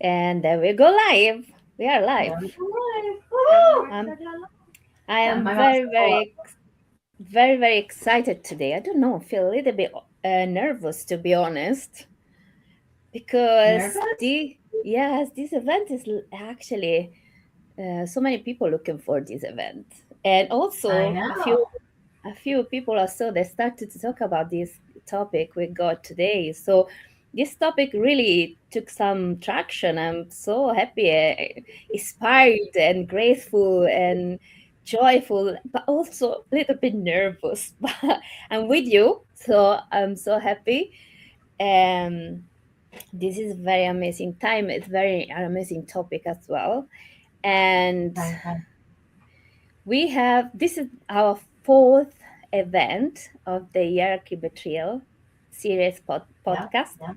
And then we go live. We are live. There we go. Woohoo! Um, I Yeah, am my mouth's very, full up. very excited today. I don't know, feel a little bit nervous to be honest, because Nervous? this event is actually so many people looking for this event, and I also know. a few people or so they started to talk about this topic we got today. So this topic really took some traction. I'm so happy, inspired, and grateful, and joyful, but also a little bit nervous. But I'm with you, so I'm so happy. Um, this is very amazing time. It's very an amazing topic as well, and Right. we have this is our fourth event of the Hierarchy Betrayal series Yeah. podcast, Yeah.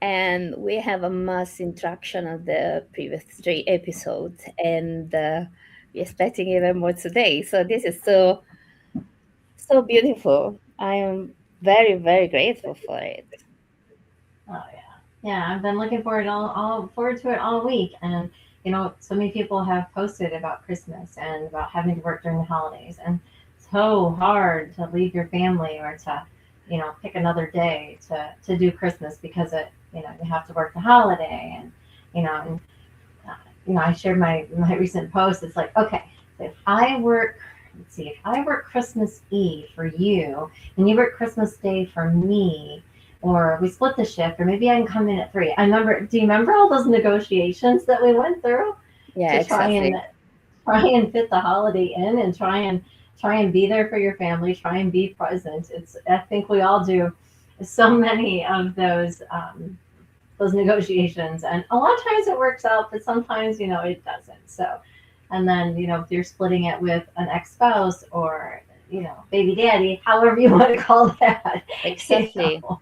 and we have a mass interaction of the previous three episodes, and we're expecting even more today. So this is so beautiful. I am very grateful for it. Oh yeah. Yeah, I've been looking forward all forward to it all week. And so many people have posted about Christmas and about having to work during the holidays, and so hard to leave your family or to, pick another day to do Christmas because you have to work the holiday. And and I shared my recent post. It's like, okay, so if I work, let's see, if I work Christmas Eve for you and you work Christmas Day for me, or we split the shift, or maybe I can come in at 3. Do you remember all those negotiations that we went through Yeah, to exactly. try and fit the holiday in, and try and be there for your family, try and be present. I think we all do so many of those negotiations, and a lot of times it works out, but sometimes it doesn't. So, and then if you're splitting it with an ex-spouse, or baby daddy, however you want to call that. Exactly. So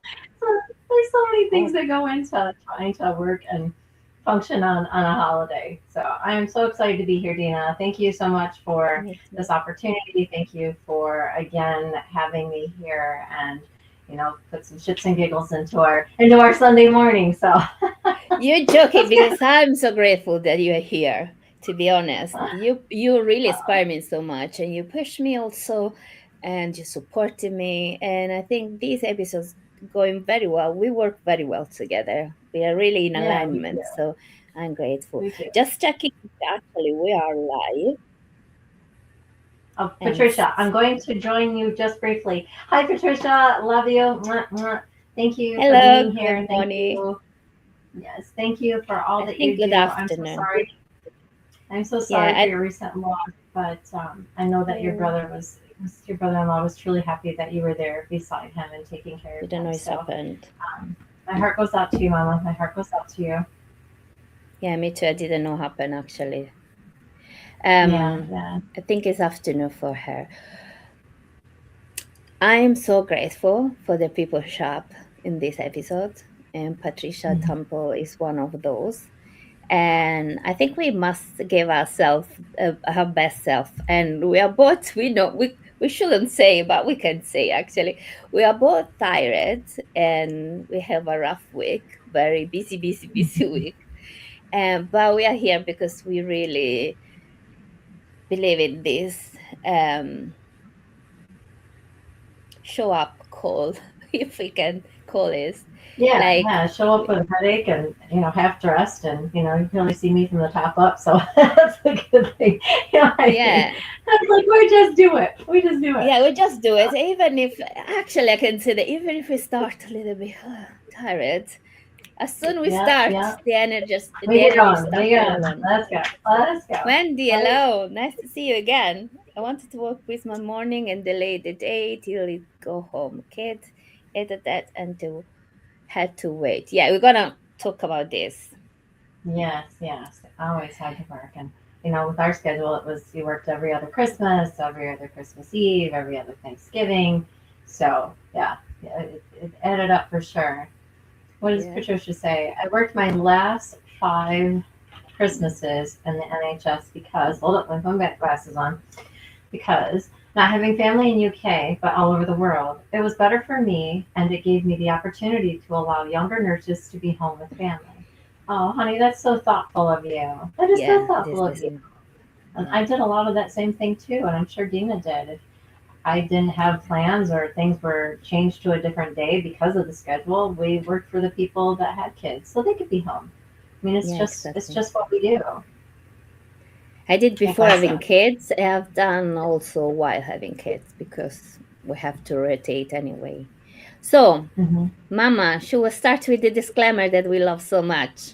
there's so many Oh, things that go into trying to work and function on a holiday. So I am so excited to be here, Dina. Thank you so much for me too. this opportunity. Thank you for again having me here, and put some shits and giggles into our Sunday morning. So You're joking let's get because I'm so grateful that you're here. To be honest, you really inspire me so much, and you push me also, and you supported me. And I think these episodes going very well. We work very well together. We are really in yeah, we do. alignment. So I'm grateful. We do. Just checking. Actually, we are live. Oh, And Patricia, I'm going to join you just briefly. Hi, Patricia. Love you. Mwah, mwah. Thank you for hello, being good here. Thank morning. you. Yes, thank you for all I that think you good do. I'm so afternoon. sorry. I'm so Yeah, sorry for your recent loss, but I know that your oh, your brother-in-law was truly happy that you were there beside him and taking care we of don't him. know what's So happened. my heart goes out to you, Mama. My heart goes out to you. Yeah, me too. I didn't know happen actually. Yeah, Um, yeah. I think it's afternoon for her. I'm so grateful for the people shop in this episode, and Patricia Mhm. Temple is one of those. And I think we must give ourselves our best self. And we are both, we know, we shouldn't say, but we can say actually, we are both tired and we have a rough week, very busy week. But we are here because we really believe in this. Um, Show up call, if we can call it. Yeah, Like, yeah. Show up with a headache and half dressed, and you can only see me from the top up, so that's a good thing. I mean, yeah, that's like we just do it. We just do it. yeah, we just do it. Even if, actually, I can say that even if we start a little bit tired, as soon we Yeah, start, yeah. the We get energy going. starts We get flowing going. on. Let's go. Let's go. Wendy, Right? hello, nice to see you again. I wanted to work with my morning and delay the day till it go home. Kids, edit that and to had to wait. Yeah, we're gonna talk about this. Yes, yes. I always had to work, and with our schedule, it was you worked every other Christmas, every other Christmas Eve, every other Thanksgiving. So yeah, it added up for sure. What does Yeah. Patricia say? I worked my last 5 Christmases in the NHS because, hold up, my phone got glasses on, because not having family in UK but all over the world, it was better for me, and it gave me the opportunity to allow younger nurses to be home with family. Oh, honey, that's so thoughtful of you. That is so Yeah, thoughtful of this you. is And yeah. I did a lot of that same thing too, and I'm sure Dina did. If I didn't have plans or things were changed to a different day because of the schedule, we worked for the people that had kids so they could be home. I mean, Yeah, it's exactly. just what we do. I did Like before I having said. kids. I have done also while having kids because we have to rotate anyway. So, Hmm. Mama, should we start with the disclaimer that we love so much?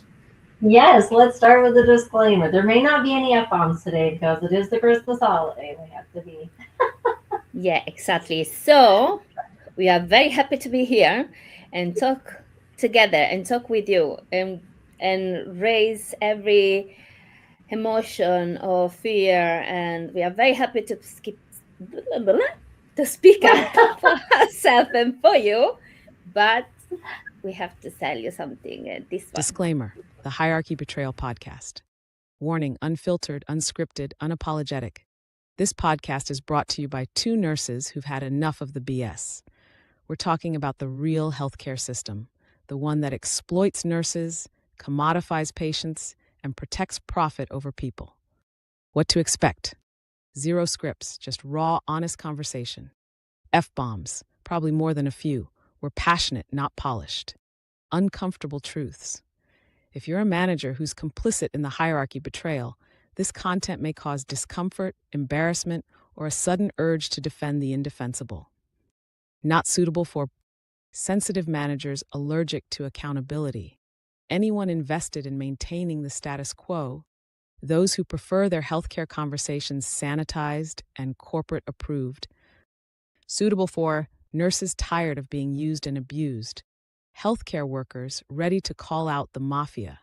Yes, let's start with a disclaimer. There may not be any F bombs today because it is the Christmas holiday. We have to be. Yeah, exactly. So, we are very happy to be here and talk together and talk with you and raise every emotion or fear, and we are very happy to to speak up for ourselves and for you, but we have to tell you something, this one. Disclaimer: the Hierarchy Betrayal podcast. Warning: unfiltered, unscripted, unapologetic. This podcast is brought to you by two nurses who've had enough of the BS. We're talking about the real healthcare system, the one that exploits nurses, commodifies patients, and protects profit over people. What to expect? Zero scripts, just raw, honest conversation. F bombs, probably more than a few. We're passionate, not polished. Uncomfortable truths. If you're a manager who's complicit in the hierarchy betrayal, this content may cause discomfort, embarrassment, or a sudden urge to defend the indefensible. Not suitable for sensitive managers allergic to accountability, anyone invested in maintaining the status quo, those who prefer their healthcare conversations sanitized and corporate approved. Suitable for nurses tired of being used and abused, healthcare workers ready to call out the mafia,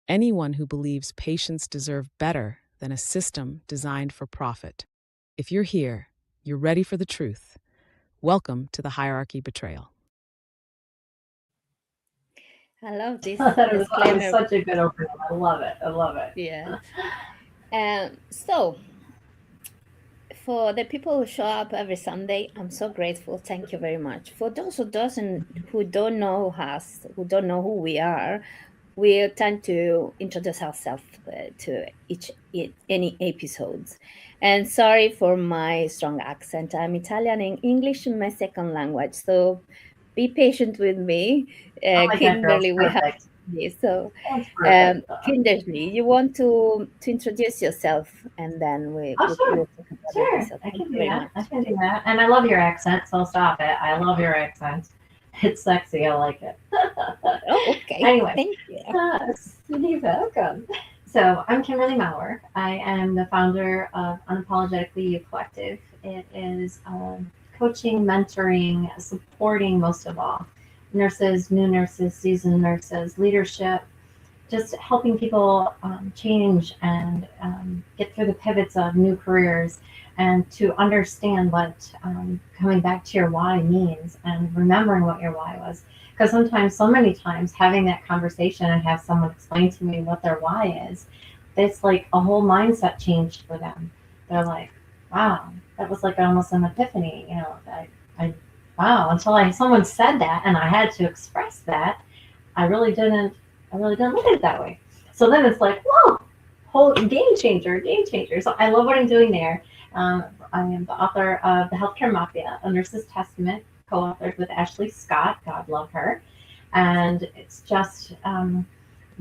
anyone who believes patients deserve better than a system designed for profit. If you're here, you're ready for the truth. Welcome to the Hierarchy Betrayal. I love this That was disclaimer. such a good opening. I love it. I love it. Yeah. So for the people who show up every Sunday, I'm so grateful. Thank you very much. For those who don't know us, who don't know who we are, we tend to introduce ourselves to any episodes. And sorry for my strong accent. I'm Italian and English is my second language, so be patient with me. Oh my God, girl, it's Kimberly, we have perfect. this. So, It's perfect. Kimberly, you want to introduce yourself, and then Oh, sure. we'll talk about the Sure. episode. I Thank can you do very that. much. I can do that. And I love your accent, so stop it. I love your accent. It's sexy. I like it. Oh, okay. Anyway, Thank you. you're welcome. So I'm Kimberly Maurer. I am the founder of Unapologetically You Collective. It is coaching, mentoring, supporting most of all nurses, new nurses, seasoned nurses, leadership, just helping people change and get through the pivots of new careers and to understand what coming back to your why means and remembering what your why was. Because sometimes, so many times, having that conversation and have someone explain to me what their why is, it's like a whole mindset changed for them. They're like, wow, that was like almost an epiphany, you know, I wow, until someone said that and I had to express that, I really didn't I really didn't look at it that way. So then it's like, whoa, whole game changer, game changer. So I love what I'm doing there. I am the author of The Healthcare Mafia, A Nurse's Testament, co-authored with Ashley Scott. God love her. And it's just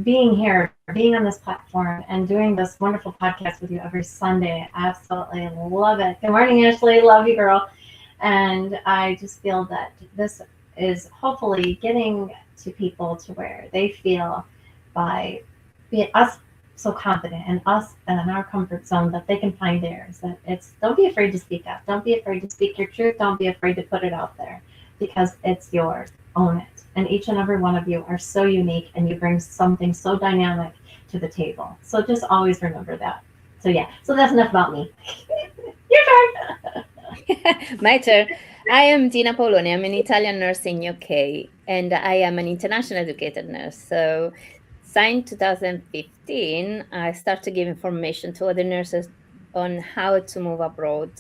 being here, being on this platform, and doing this wonderful podcast with you every Sunday. I absolutely love it. Good morning, Ashley. Love you, girl. And I just feel that this is hopefully getting to people to where they feel by being us so confident and us and in our comfort zone that they can find theirs. That it's don't be afraid to speak up. Don't be afraid to speak your truth. Don't be afraid to put it out there because it's yours. Own it. And each and every one of you are so unique and you bring something so dynamic to the table. So just always remember that. So yeah, so that's enough about me. Your turn. My turn. I am Dina Paoloni. I'm an Italian nurse in UK, and I am an international educated nurse. So, since 2015, I started giving information to other nurses on how to move abroad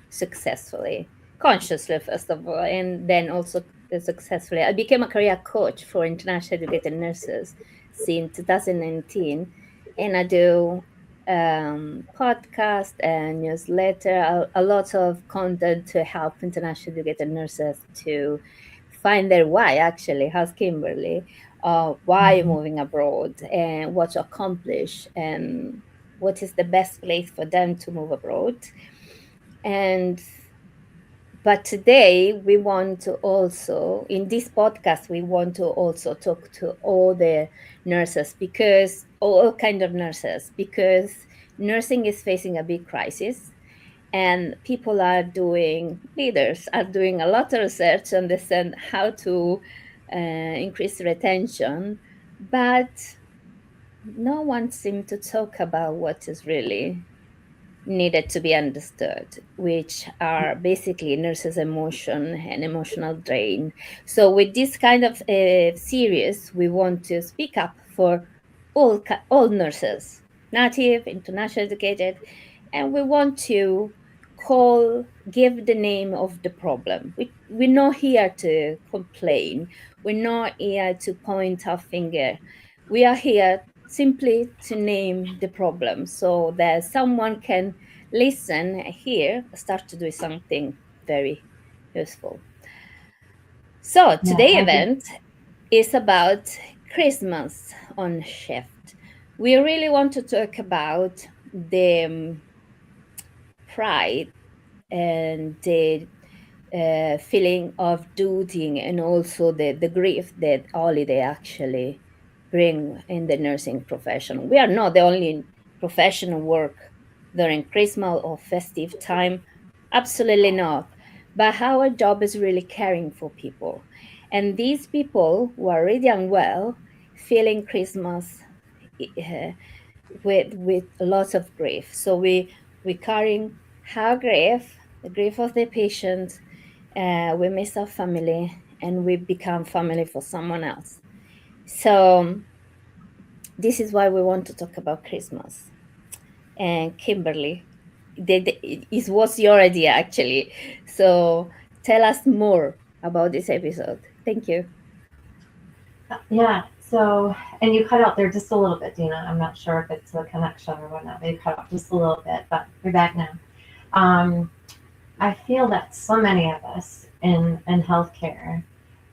successfully, consciously first of all, and then also successfully. I became a career coach for international educated nurses since 2019, and I do podcast and newsletter, a lot of content to help international educated nurses to find their why. Actually, how's Kimberly? Why Mhm. moving abroad and what to accomplish and what is the best place for them to move abroad. And but today we want to also, in this podcast, we want to also talk to all the nurses, because all kind of nurses, because nursing is facing a big crisis, and people are doing, leaders are doing a lot of research to understand how to increase retention, but no one seems to talk about what is really needed to be understood, which are basically nurses' emotion and emotional drain. So, with this kind of series, we want to speak up for all nurses, native, international educated, and we want to give the name of the problem. We're not here to complain. We're not here to point our finger. We are here simply to name the problem so that someone can listen, hear, start to do something very useful. So Yeah, today I think. event is about Christmas on shift. We really want to talk about the pride and the feeling of duty, and also the grief that holiday actually bring in the nursing profession. We are not the only profession who work during Christmas or festive time. Absolutely not. But our job is really caring for people. And these people who are really unwell, feeling Christmas uh, with lots of grief. So we carrying our grief, the grief of the patient. We miss our family, and we become family for someone else. So this is why we want to talk about Christmas. And Kimberly, it was your idea actually. So tell us more about this episode. Thank you. Yeah. So, and you cut out there just a little bit, Dina. I'm not sure if it's the connection or whatnot, but you cut out just a little bit, but you're back now. Um, I feel that so many of us in healthcare,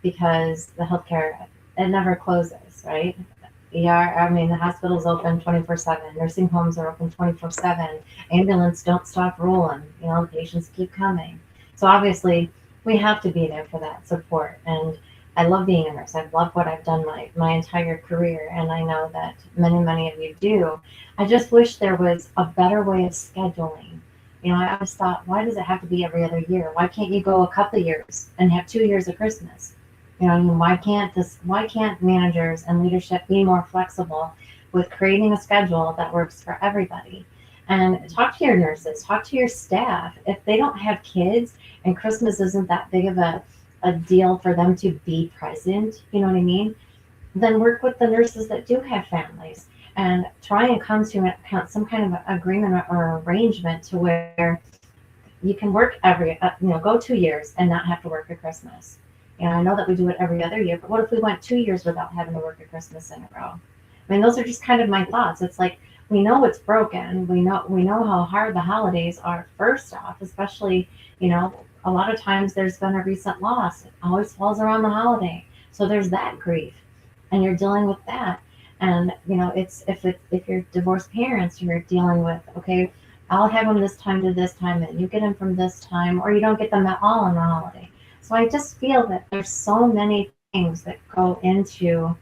because the healthcare, it never closes, right? Yeah, I mean, the hospital's open 24/7. Nursing homes are open 24/7. Ambulance don't stop rolling. You know, the patients keep coming. So obviously, we have to be there for that support. And I love being a nurse. I've loved what I've done my entire career, and I know that many of you do. I just wish there was a better way of scheduling. You know, I always thought, why does it have to be every other year? Why can't you go a couple of years and have 2 years of Christmas? You know, I mean, why can't managers and leadership be more flexible with creating a schedule that works for everybody? And talk to your nurses, talk to your staff. If they don't have kids and Christmas isn't that big of a deal for them to be present, you know what I mean? Then work with the nurses that do have families and try and come to some kind of agreement or arrangement to where you can work go 2 years and not have to work at Christmas. And I know that we do it every other year, but what if we went 2 years without having to work at Christmas in a row? I mean, those are just kind of my thoughts. It's like we know it's broken. We know how hard the holidays are. First off, especially, a lot of times there's been a recent loss. It always falls around the holiday, so there's that grief, and you're dealing with that. And if you're divorced parents, you're dealing with, okay, I'll have them this time to this time, and you get them from this time, or you don't get them at all on the holiday. So I just feel that there's so many things that go into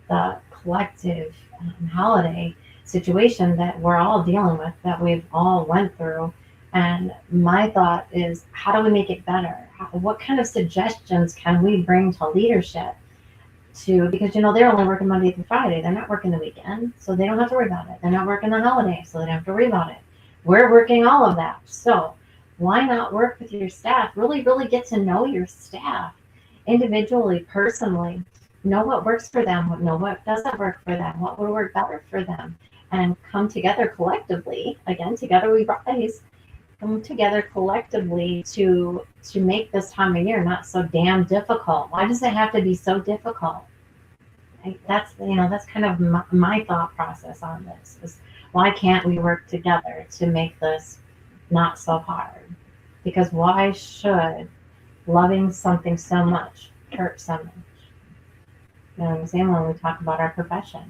the collective holiday situation that we're all dealing with, that we've all went through. And my thought is, how do we make it better? What kind of suggestions can we bring to leadership because they're only working Monday through Friday. They're not working the weekend, so they don't have to worry about it. They're not working the holiday, so they don't have to worry about it. We're working all of that. So why not work with your staff? Really, really get to know your staff individually, personally. Know what works for them, know what doesn't work for them, what would work better for them, and come together collectively. Again, together we rise. Come together collectively to make this time of year not so damn difficult. Why does it have to be so difficult? that's that's kind of my thought process on this is why can't we work together to make this not so hard? Because why should loving something so much hurt so much? You know what I'm saying? When we talk about our profession,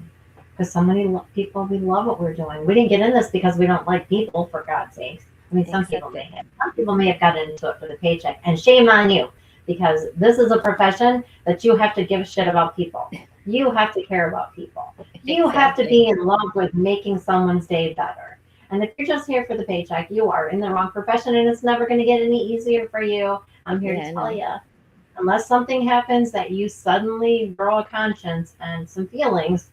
because so many people, we love what we're doing. We didn't get in this because we don't like people, for God's sakes. I mean, some people may Exactly. have. Some people may have gotten into it for the paycheck, and shame on you, because this is a profession that you have to give a shit about people. You have to care about people. You have to Exactly. be in love with making someone's day better. And if you're just here for the paycheck, you are in the wrong profession, and it's never going to get any easier for you. I'm here to Yeah, tell no. you, unless something happens that you suddenly grow a conscience and some feelings,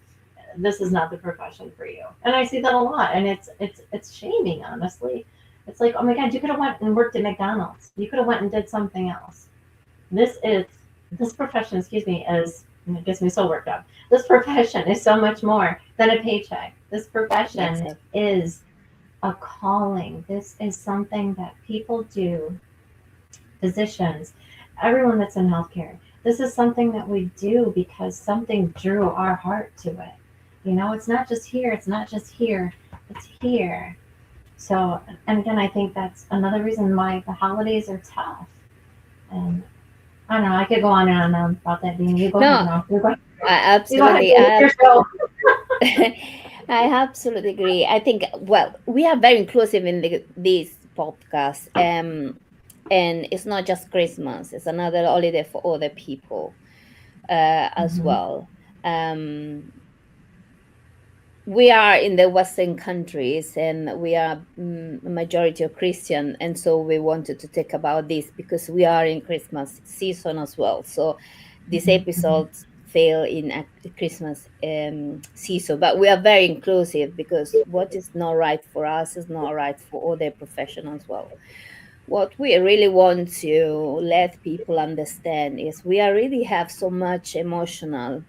this is not the profession for you. And I see that a lot, and it's shaming, honestly. It's like, oh my god, you could have went and worked at McDonald's. You could have went and did something else. This is this profession, excuse me, is, it gets me so worked up. This profession is so much more than a paycheck. This profession Exactly. is a calling. This is something that people do, physicians, everyone that's in healthcare. This is something that we do because something drew our heart to it. It's not just here, it's not just here, it's here. So, and again, I think that's another reason why the holidays are tough. And I don't know, I could go on and on about that, Dean. You go ahead No, now. I You go ahead, absolutely. it's your show. I absolutely agree. I think, well, we are very inclusive in this podcast. And it's not just Christmas, it's another holiday for other people as Mm-hmm. well. We are in the Western countries and we are a majority of Christian. And so we wanted to talk about this because we are in Christmas season as well. So this Mm-hmm. episode fell in a Christmas season, but we are very inclusive because what is not right for us is not right for other professionals as well. What we really want to let people understand is we already have so much emotional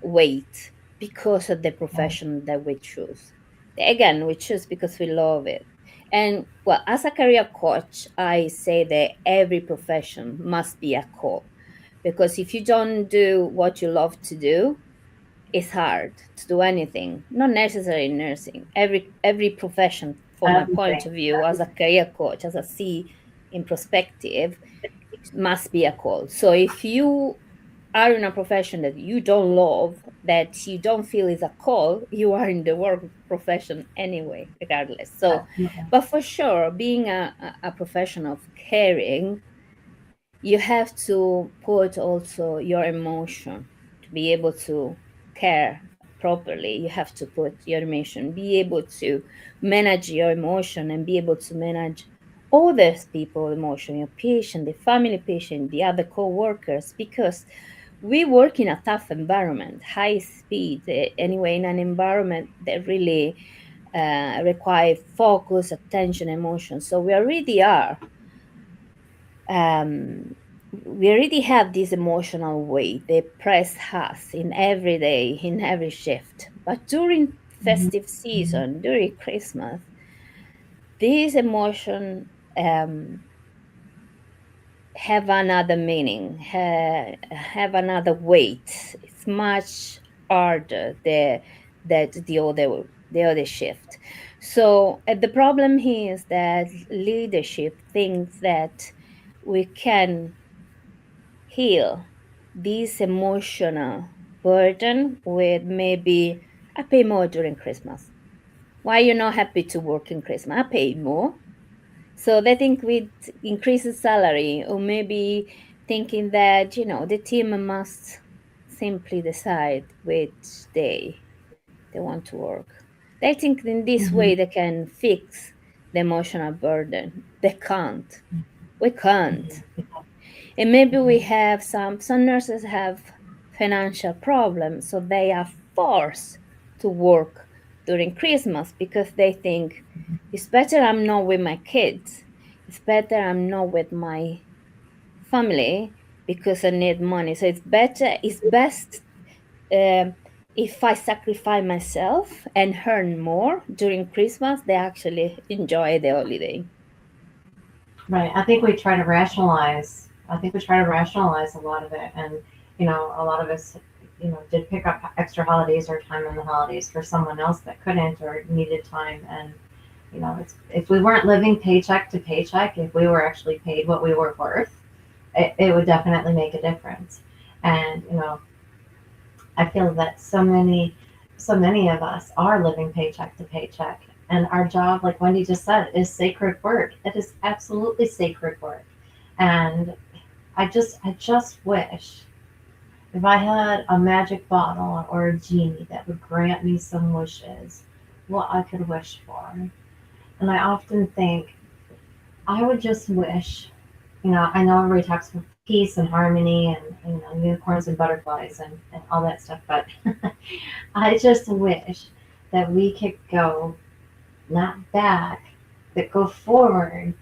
weight because of the Yes. profession that we choose. Again, we choose because we love it. And well, as a career coach, I say that every profession must be a call because if you don't do what you love to do, it's hard to do anything. Not necessarily nursing. Every profession, from my point Everything. of view, as a career coach, as I see in perspective, must be a call. So if you are in a profession that you don't love, that you don't feel is a call, you are in the work profession anyway, regardless. So, Definitely. but for sure, being a profession of caring, you have to put also your emotion to be able to care properly. You have to put your emotion, be able to manage your emotion and be able to manage other people's emotion, your patient, the family patient, the other co-workers, because we work in a tough environment, high speed, anyway, in an environment that really require focus, attention, emotion. So we already are um, we already have this emotional weight they press us in every day, in every shift. But during Mm-hmm. festive season, during Christmas, this emotion have another meaning, have another weight. It's much harder that the other shift. So the problem here is that leadership thinks that we can heal this emotional burden with maybe I pay more during Christmas. Why you're not happy to work in Christmas? I pay more. So they think with increased salary, or maybe thinking that, the team must simply decide which day they want to work. They think in this Mm-hmm. way they can fix the emotional burden. They can't. We can't. Mm-hmm. And maybe we have some nurses have financial problems, so they are forced to work during Christmas because they think it's better I'm not with my kids. It's better I'm not with my family because I need money. So it's best um, if I sacrifice myself and earn more during Christmas, they actually enjoy the holiday. Right. I think we try to rationalize. I think we try to rationalize a lot of it, and a lot of us. did pick up extra holidays or time in the holidays for someone else that couldn't or needed time. And it's, if we weren't living paycheck to paycheck, if we were actually paid what we were worth, it would definitely make a difference. And I feel that so many of us are living paycheck to paycheck, and our job, like Wendy just said, is sacred work. It is absolutely sacred work. And I just wish if I had a magic bottle or a genie that would grant me some wishes, what I could wish for. And I often think I would just wish, I know everybody talks about peace and harmony and unicorns and butterflies and all that stuff, but I just wish that we could go not back, but go forward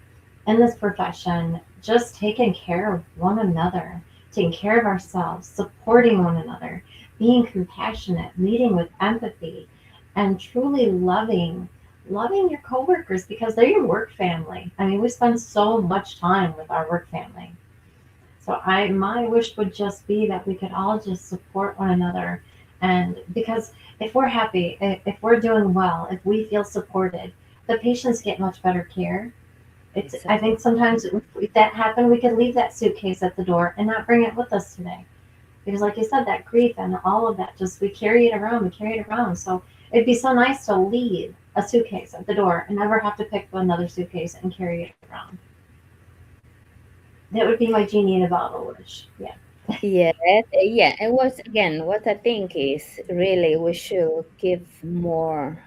in this profession, just taking care of one another, taking care of ourselves, supporting one another, being compassionate, leading with empathy, and truly loving your coworkers because they're your work family. I mean, we spend so much time with our work family. So my wish would just be that we could all just support one another, and because if we're happy, if we're doing well, if we feel supported, the patients get much better care. I Exactly. think sometimes if that happened, we could leave that suitcase at the door and not bring it with us today. Because like you said, that grief and all of that, just we carry it around. So it'd be so nice to leave a suitcase at the door and never have to pick up another suitcase and carry it around. That would be my genie in a bottle wish. Yeah. Yeah, yeah. And what I think is really we should give more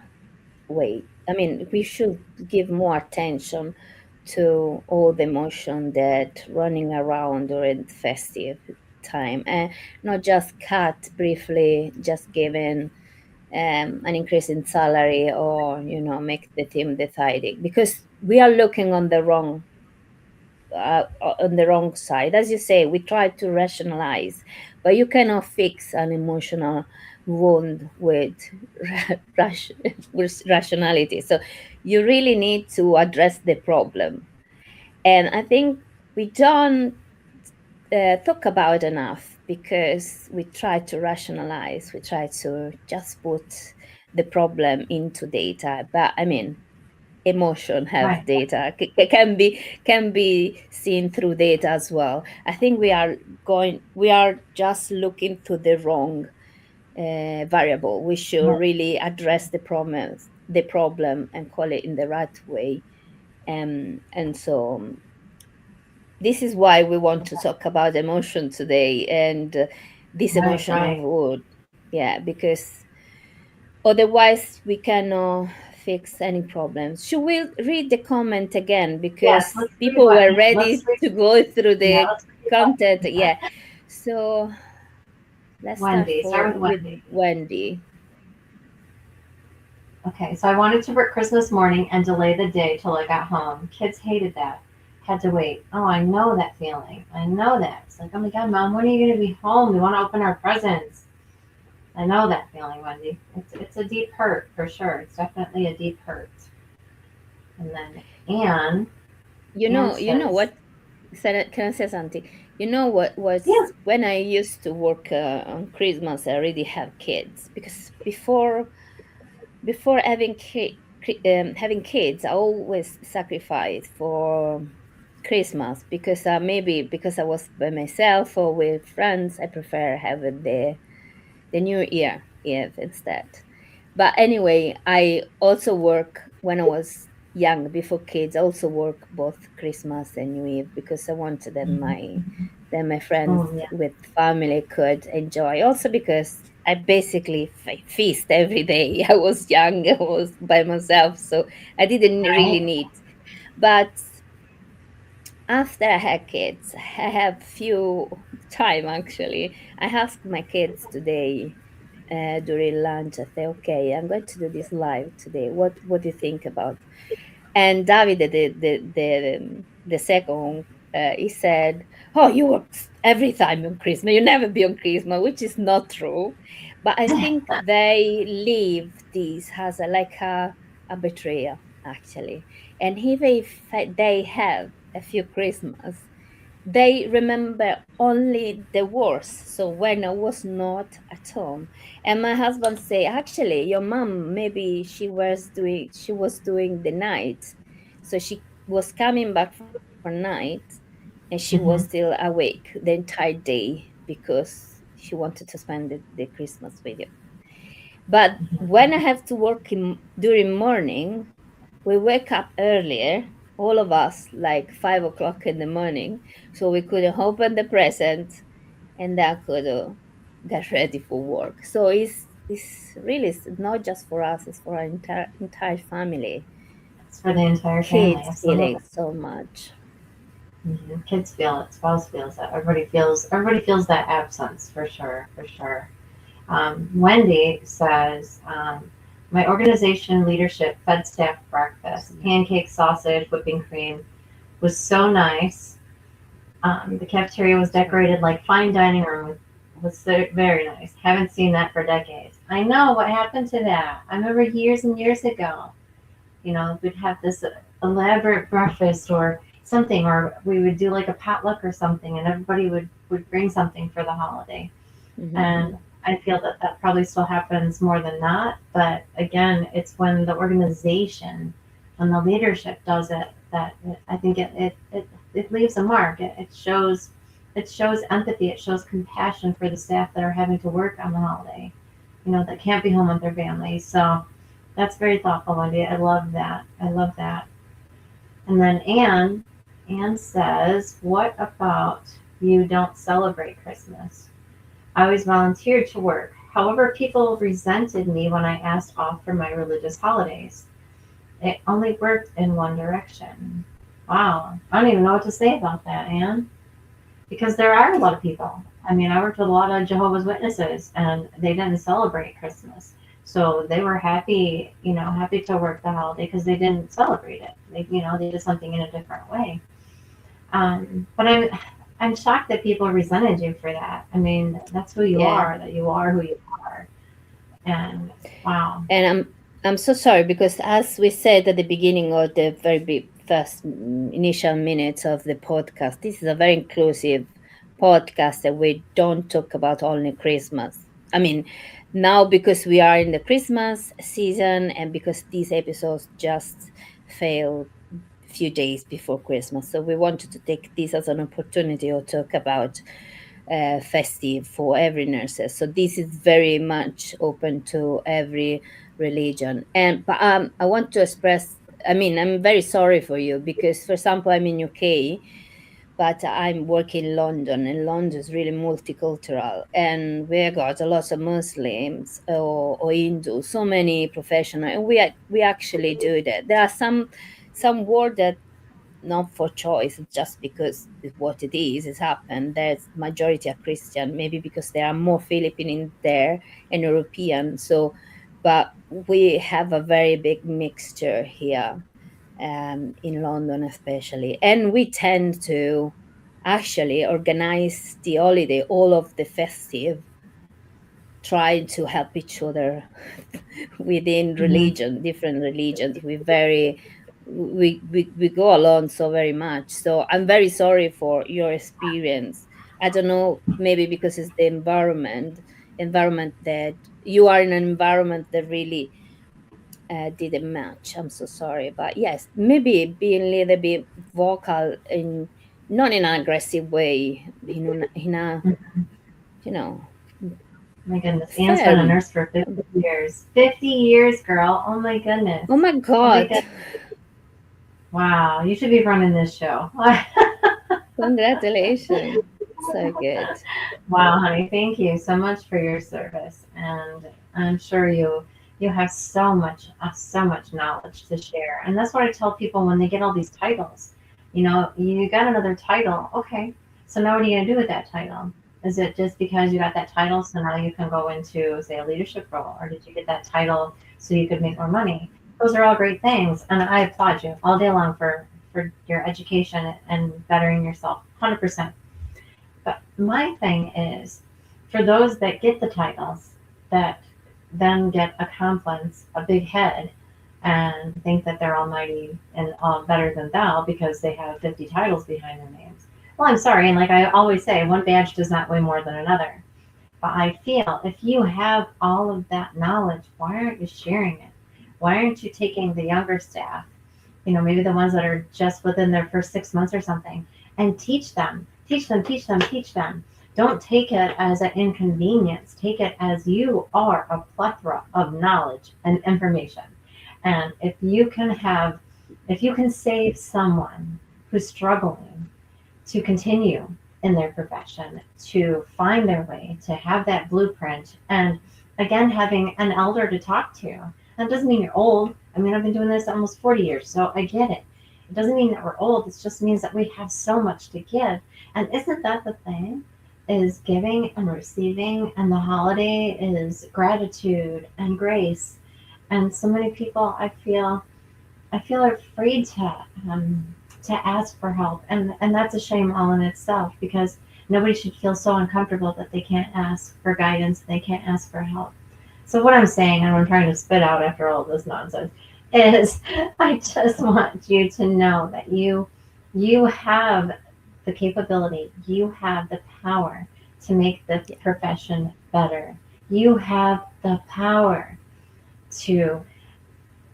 weight. I mean, we should give more attention to all the emotion that running around during festive time, and not just cut briefly, just giving an increase in salary or make the team deciding because we are looking on the wrong side. As you say, we try to rationalize, but you cannot fix an emotional wound with with rationality. So you really need to address the problem. And I think we don't talk about enough because we try to rationalize, we try to just put the problem into data. But I mean, emotion have Right. data can be seen through data as well. I think we are just looking to the wrong variable. We should Right. really address the problem and call it in the right way. And so this is why we want to talk about emotion today, and this Right. emotional Right. wound. Yeah, because otherwise, we cannot fix any problems. Should we read the comment again? Yes. Because Let's read people what. were Let's ready read. to go through Yeah. the Let's read what. content. Yeah. So let's start Wendy. Start with with Wendy. Wendy. Okay, so I wanted to work Christmas morning and delay the day till I got home. Kids hated that. Had to wait. Oh, I know that feeling. I know that. It's like, oh my God, Mom, when are you going to be home? We want to open our presents. I know that feeling, Wendy. It's a deep hurt for sure. It's definitely a deep hurt. And then Anne You know says, what? Can I say something? You know what yeah, was when I used to work on Christmas, I already have kids because before having kids, I always sacrificed for Christmas because maybe because I was by myself or with friends, I prefer having the New Year Eve instead. But anyway, I also work when I was young, before kids. I also work both Christmas and New Year because I wanted that my friends oh yeah, with family could enjoy. Also because I basically feast every day. I was young, I was by myself, so I didn't really right, need. But after I had kids, I have few time actually. I asked my kids today during lunch. I say, okay, I'm going to do this live today. What do you think about? And David, the second, he said, "Oh, you work every time on Christmas. You never be on Christmas," which is not true. But I think they leave this as a betrayal, actually. And if they have a few Christmas, they remember only the worst. So when I was not at home, and my husband say, actually, your mom, maybe she was doing the night, so she was coming back for night, and she was still Mm-hmm. awake the entire day because she wanted to spend the Christmas with you. But when I have to work during morning, we wake up earlier, all of us, like 5 o'clock in the morning, so we could open the present and I could get ready for work. So it's really not just for us; it's for our entire family. It's for the entire family, Kids feel absolutely. it so much. Kids feel it, spouse feels it, everybody feels that absence for sure, for sure. Wendy says, my organization leadership fed staff breakfast, pancakes, sausage, whipping cream was so nice. The cafeteria was decorated like fine dining room. Was so, very nice. Haven't seen that for decades. I know what happened to that. I remember years and years ago. We'd have this elaborate breakfast or something, or we would do like a potluck or something, and everybody would bring something for the holiday. Hmm. And I feel that that probably still happens more than not. But again, it's when the organization, when the leadership does it, that I think it leaves a mark. It shows empathy. It shows compassion for the staff that are having to work on the holiday. That can't be home with their families. So that's very thoughtful, Wendy. I love that. I love that. And then Anne says, "What about you don't celebrate Christmas?" I always volunteered to work. However, people resented me when I asked off for my religious holidays. It only worked in one direction. Wow. I don't even know what to say about that, Anne. Because there are a lot of people. I mean, I worked with a lot of Jehovah's Witnesses and they didn't celebrate Christmas. So they were happy, happy to work the holiday because they didn't celebrate it. They did something in a different way. But I'm shocked that people resented you for that. I mean, that's who you Yeah, are, that you are who you are. And wow. and I'm so sorry because as we said at the beginning of the very first initial minutes of the podcast, this is a very inclusive podcast that we don't talk about only Christmas. I mean, now because we are in the Christmas season and because these episodes just failed a few days before Christmas, so we wanted to take this as an opportunity to talk about festive for every nurses. So this is very much open to every religion. And but I want to express. I mean, I'm very sorry for you because, for example, I'm in UK, but I'm working in London, and London is really multicultural, and we got a lot of Muslims or Hindus, so many professional, and we actually do that. There are some words that not for choice, just because it's what it is happened. There's majority are Christian, maybe because there are more Philippine in there and European. So, but we have a very big mixture here, in London especially, and we tend to actually organize the holiday, all of the festive, trying to help each other within Mm-hmm. religion, different religions. We go along so very much. So I'm very sorry for your experience. I don't know, maybe because it's the environment that you are in, an environment that really didn't match. I'm so sorry, but yes, maybe being a little bit vocal, in not in an aggressive way, in a you know My goodness. Anne's been a firm. nurse for 50 years. 50 years, girl. Oh my goodness. Oh my Oh my God. goodness. Wow. You should be running this show. Congratulations. So good. Wow, honey, thank you so much for your service, and I'm sure you have so much knowledge to share. And that's what I tell people when they get all these titles. You got another title, okay? So now what are you gonna do with that title? Is it just because you got that title, so now you can go into, say, a leadership role, or did you get that title so you could make more money? Those are all great things, and I applaud you all day long for your education and bettering yourself, 100%. But my thing is, for those that get the titles, that then get a confidence, a big head, and think that they're almighty and all better than thou because they have 50 titles behind their names. Well, I'm sorry, and like I always say, one badge does not weigh more than another. But I feel if you have all of that knowledge, why aren't you sharing it? Why aren't you taking the younger staff, maybe the ones that are just within their first 6 months or something, and teach them, teach them, teach them, teach them. Don't take it as an inconvenience. Take it as you are a plethora of knowledge and information. And if you can save someone who's struggling to continue in their profession, to find their way, to have that blueprint, and again, having an elder to talk to. That doesn't mean you're old. I mean, I've been doing this almost 40 years, so I get it. It doesn't mean that we're old. It just means that we have so much to give. And isn't that the thing? Is giving and receiving, and the holiday is gratitude and grace. And so many people, I feel afraid to ask for help, and that's a shame all in itself, because nobody should feel so uncomfortable that they can't ask for guidance, they can't ask for help. So what I'm saying, and I'm trying to spit out after all this nonsense, is I just want you to know that you have the capability, you have the power to make the profession better. You have the power to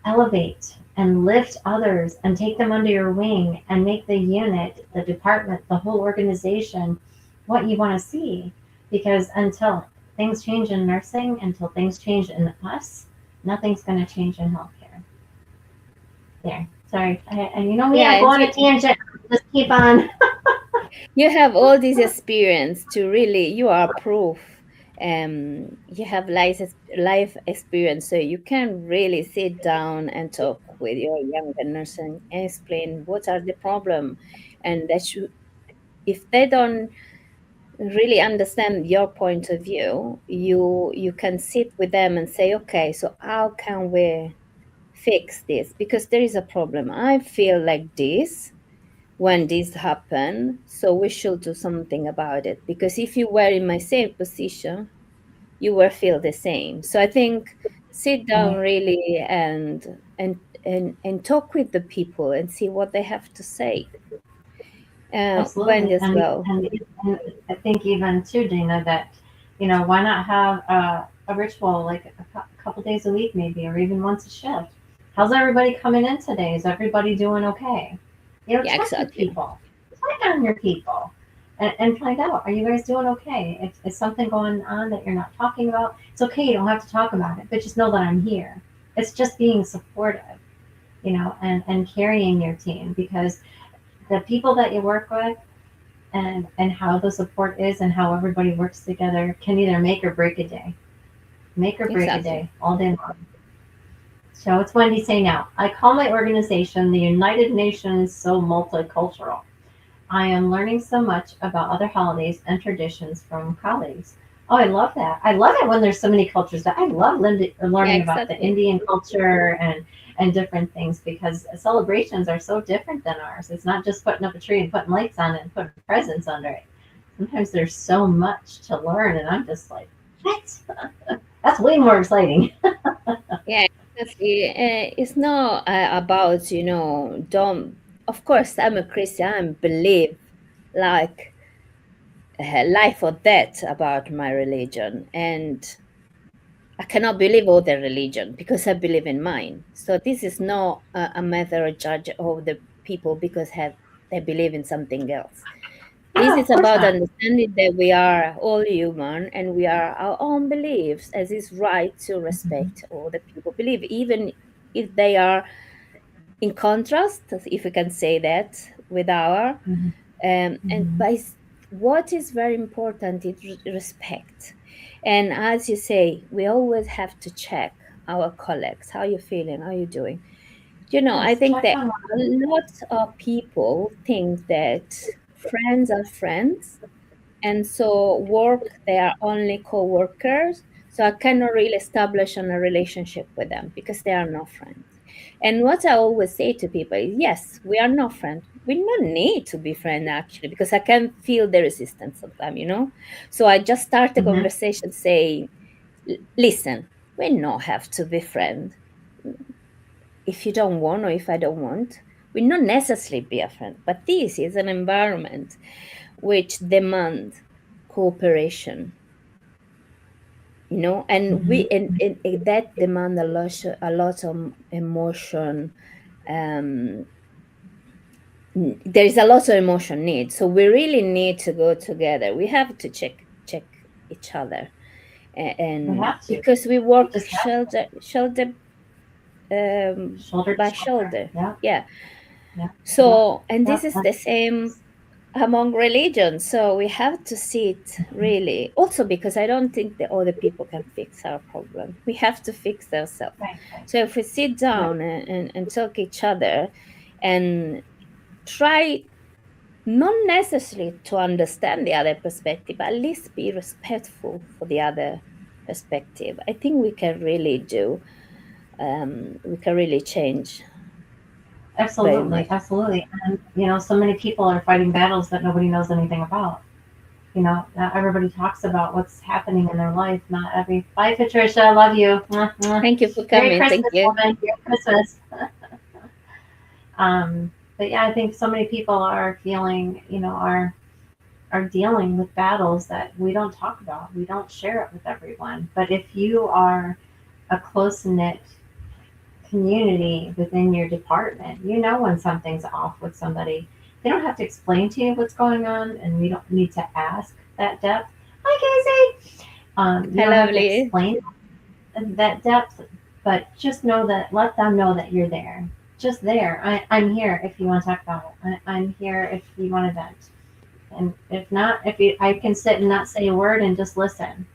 elevate and lift others and take them under your wing and make the unit, the department, the whole organization what you want to see. Because until things change in nursing, until things change in us, nothing's going to change in healthcare. There. Sorry. And you know me, I'm going on a tangent. Just keep on. You have all this experience to really, you are proof. You have life experience, so you can really sit down and talk with your younger nurse and explain what are the problem, and that you, if they don't really understand your point of view, you can sit with them and say, okay, so how can we fix this? Because there is a problem. I feel like this when this happened, so we should do something about it. Because if you were in my same position, you will feel the same. So I think sit down really and talk with the people and see what they have to say. When Absolutely. as well. And I think even too, Dina, that, why not have a ritual like a couple days a week maybe, or even once a shift? How's everybody coming in today? Is everybody doing okay? Yeah, Check with exactly. people. Check on your people. And find out, are you guys doing okay? If it's something going on that you're not talking about, it's okay. You don't have to talk about it, but just know that I'm here. It's just being supportive, and carrying your team, because the people that you work with, and how the support is and how everybody works together can either make or break a day. Make or break a Exactly. day, all day long. So it's Wendy say now. I call my organization the United Nations So Multicultural. I am learning so much about other holidays and traditions from colleagues. Oh, I love that. I love it when there's so many cultures. I love Yeah, learning about the exactly. Indian culture and different things, because celebrations are so different than ours. It's not just putting up a tree and putting lights on it and putting presents under it. Sometimes there's so much to learn, and I'm just like, what? That's way more exciting. Yeah, exactly. It's not about, don't, of course, I'm a Christian, I believe like life or death about my religion. And I cannot believe other religion because I believe in mine. So this is not a matter of judge of the people because they believe in something else. This No, of is course about not. understanding that we are all human and we are our own beliefs, as is right to respect all the people believe, even if they are in contrast, if we can say that, with our. Mhm, And mhm. by what is very important is respect. And as you say, we always have to check our colleagues. How you feeling? How you doing? I Yes, think check that on a lot of people think that friends are friends, and so work they are only co-workers, so I cannot really establish a relationship with them because they are not friends. And what I always say to people is, yes, we are not friends, we don't need to be friends actually, because I can feel the resistance sometimes. So I just start the Mhm. conversation saying, listen, we don't have to be friends. If you don't want or if I don't want, will not necessarily be a friend, but this is an environment which demand cooperation, and Mhm. and that demand a lot of emotion. um there is a lot of emotion need, so we really need to go together. We have to check each other, We and have to. because we We work just have to. shoulder Shoulder to by shoulder. shoulder. Yeah. Yeah. Yeah. Yeah. So, and Yeah. this is the same among religions. So we have to see it really. Also, because I don't think the other people can fix our problem. We have to fix ourselves. Right. Right. So if we sit Right. down and talk each other and try not necessarily to understand the other perspective, but at least be respectful for the other perspective, I think we can really do. We can really change very Absolutely. much. Absolutely. And so many people are fighting battles that nobody knows anything about. Not everybody talks about what's happening in their life. Not every. Bye, Patricia. I love you. Mwah, mwah. Thank you for Merry coming. Thank Christmas, you. woman. Merry Christmas. But yeah, I think so many people are feeling, are dealing with battles that we don't talk about. We don't share it with everyone. But if you are a close knit community within your department, you know when something's off with somebody. They don't have to explain to you what's going on, and we don't need to ask that depth. Hi, Casey. You Hi, don't have to lovely. explain that depth, but just know that, let them know that you're there. Just there. I'm here if you want to talk about it. I'm here if you want to vent. And if not, I can sit and not say a word and just listen.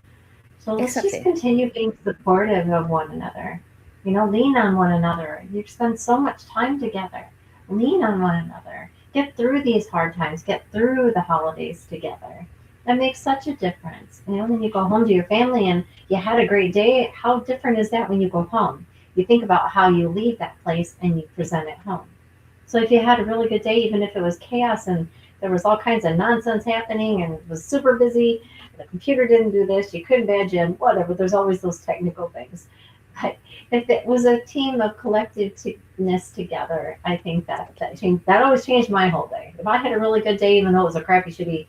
So let's just Exactly. continue being supportive of one another. Lean on one another. You spend so much time together. Lean on one another. Get through these hard times. Get through the holidays together. That makes such a difference. When you go home to your family and you had a great day, how different is that when you go home? You think about how you leave that place and you present it home. So if you had a really good day, even if it was chaos and there was all kinds of nonsense happening and it was super busy, the computer didn't do this, you couldn't badge in, whatever, there's always those technical things. But if it was a team of collectiveness together, I think that changed, that always changed my whole day. If I had a really good day, even though it was a crappy, shitty,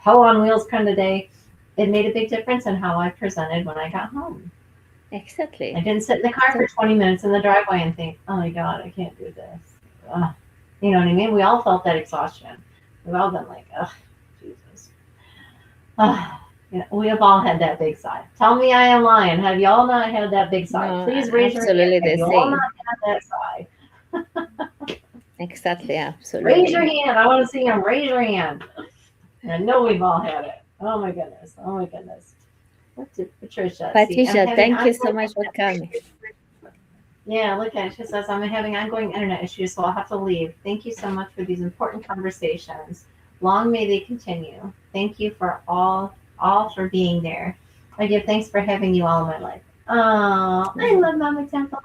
hell on wheels kind of day, it made a big difference in how I presented when I got home. I Exactly. didn't sit in the car for 20 minutes in the driveway and think, oh my God, I can't do this. Ugh. You know what I mean? We all felt that exhaustion. We've all been like, ugh, Jesus. Ugh. We have all had that big sigh. Tell me I am lying. Have you all not had that big sigh? No, Please raise your hand. absolutely Have the you all same. not had that sigh? Exactly, Raise your absolutely. hand. I want to see them. Raise your hand. I know we've all had it. Oh my goodness. Oh my goodness. What did Patricia see? I'm Patricia, having thank you so ongoing much for coming. Yeah, look at it. She says, I'm having ongoing internet issues, so I'll have to leave. Thank you so much for these important conversations. Long may they continue. Thank you for all for being there. I give thanks for having you all in my life. Oh, I love Mama Temple.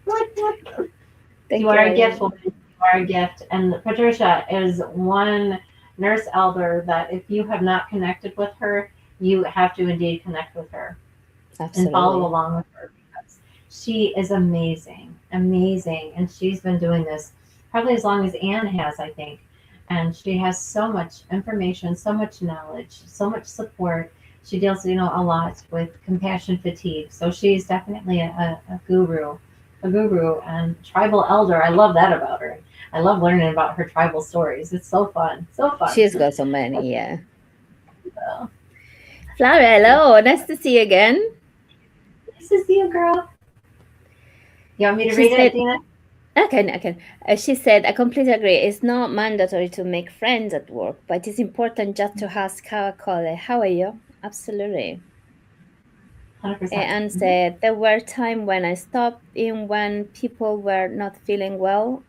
You Thank you are a very gift, much. woman. You are a gift. And Patricia is one nurse elder that if you have not connected with her, you have to indeed connect with her and follow Absolutely. along with her because she is amazing, amazing. And she's been doing this probably as long as Anne has, I think. And she has so much information, so much knowledge, so much support. She deals, a lot with compassion fatigue. So she's definitely a guru and tribal elder. I love that about her. I love learning about her tribal stories. It's so fun, so fun. She's got so many, yeah. So, Flower, hello. Nice to see you again. nice to see you, girl. You want me to She read it, said, Dina? I can. She said, I completely agree. It's not mandatory to make friends at work, but it's important just to ask how a colleague, how are you? Absolutely. 100%. And said, there were times when I stopped in when people were not feeling well.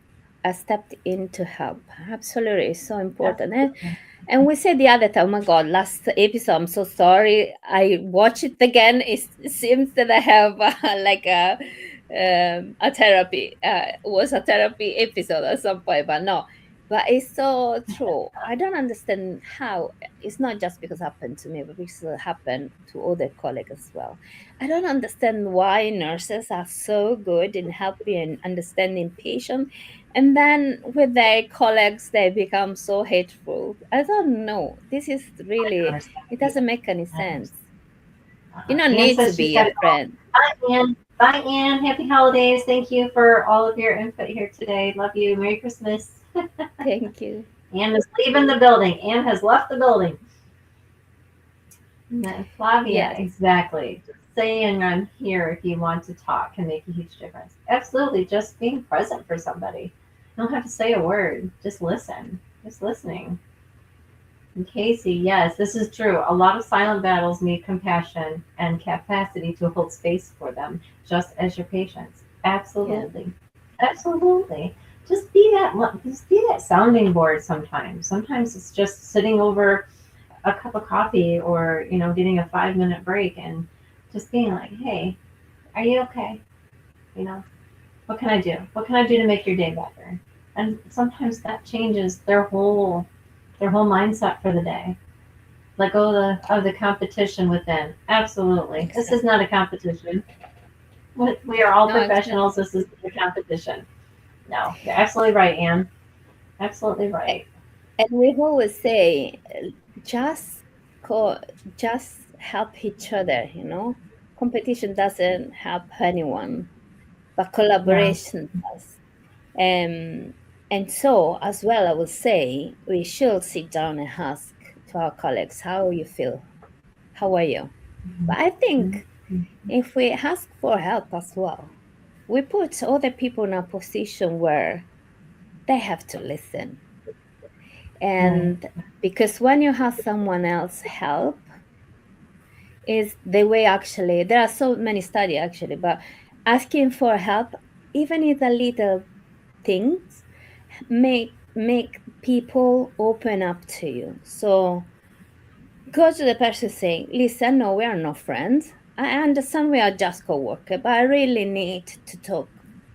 I stepped in to help. Absolutely. It's so important. Absolutely. And we said the other time, oh my God, last episode, I'm so sorry. I watch it again. It seems that I have like a therapy, was a therapy episode at some point, but no. But it's so true. I don't understand how. It's not just because it happened to me, but because it happened to other colleagues as well. I don't understand why nurses are so good in helping and understanding patients, and then with their colleagues they become so hateful. I don't know. This is I don't really. understand It either. doesn't make any I don't sense. understand. You don't Anne need to says she's be got a to go. friend. Bye, Anne. Bye, Anne. Happy holidays. Thank you for all of your input here today. Love you. Merry Christmas. Thank you. Anne is leaving the building. Anne has left the building. Flavia, Yes. exactly. Just saying I'm here if you want to talk can make a huge difference. Absolutely. Just being present for somebody. You don't have to say a word. Just listen. Just listening. And Casey, yes, this is true. A lot of silent battles need compassion and capacity to hold space for them, just as your patients. Yeah. Absolutely. Absolutely. Just be that sounding board sometimes. Sometimes it's just sitting over a cup of coffee or, getting a 5-minute break and just being like, hey, are you okay? You know, what can I do? What can I do to make your day better? And sometimes that changes their whole mindset for the day. Let go of the competition within. Absolutely. This is Exactly. not a competition. We are all No, exactly. professionals. This is a competition. No, you're absolutely right, Anne. Absolutely right. And we always say, just co- just help each other. Competition doesn't help anyone, but No. collaboration does. Um, and so, as well, I will say we should sit down and ask to our colleagues, how you feel? How are you? But I think Mhm. if we ask for help as well, we put other people in a position where they have to listen. Right. And because when you have someone else help, is the way, actually there are so many studies actually, but asking for help, even if the little things, make people open up to you. So go to the person saying, listen, no, we are not friends. I understand we are just co-worker, but I really need to talk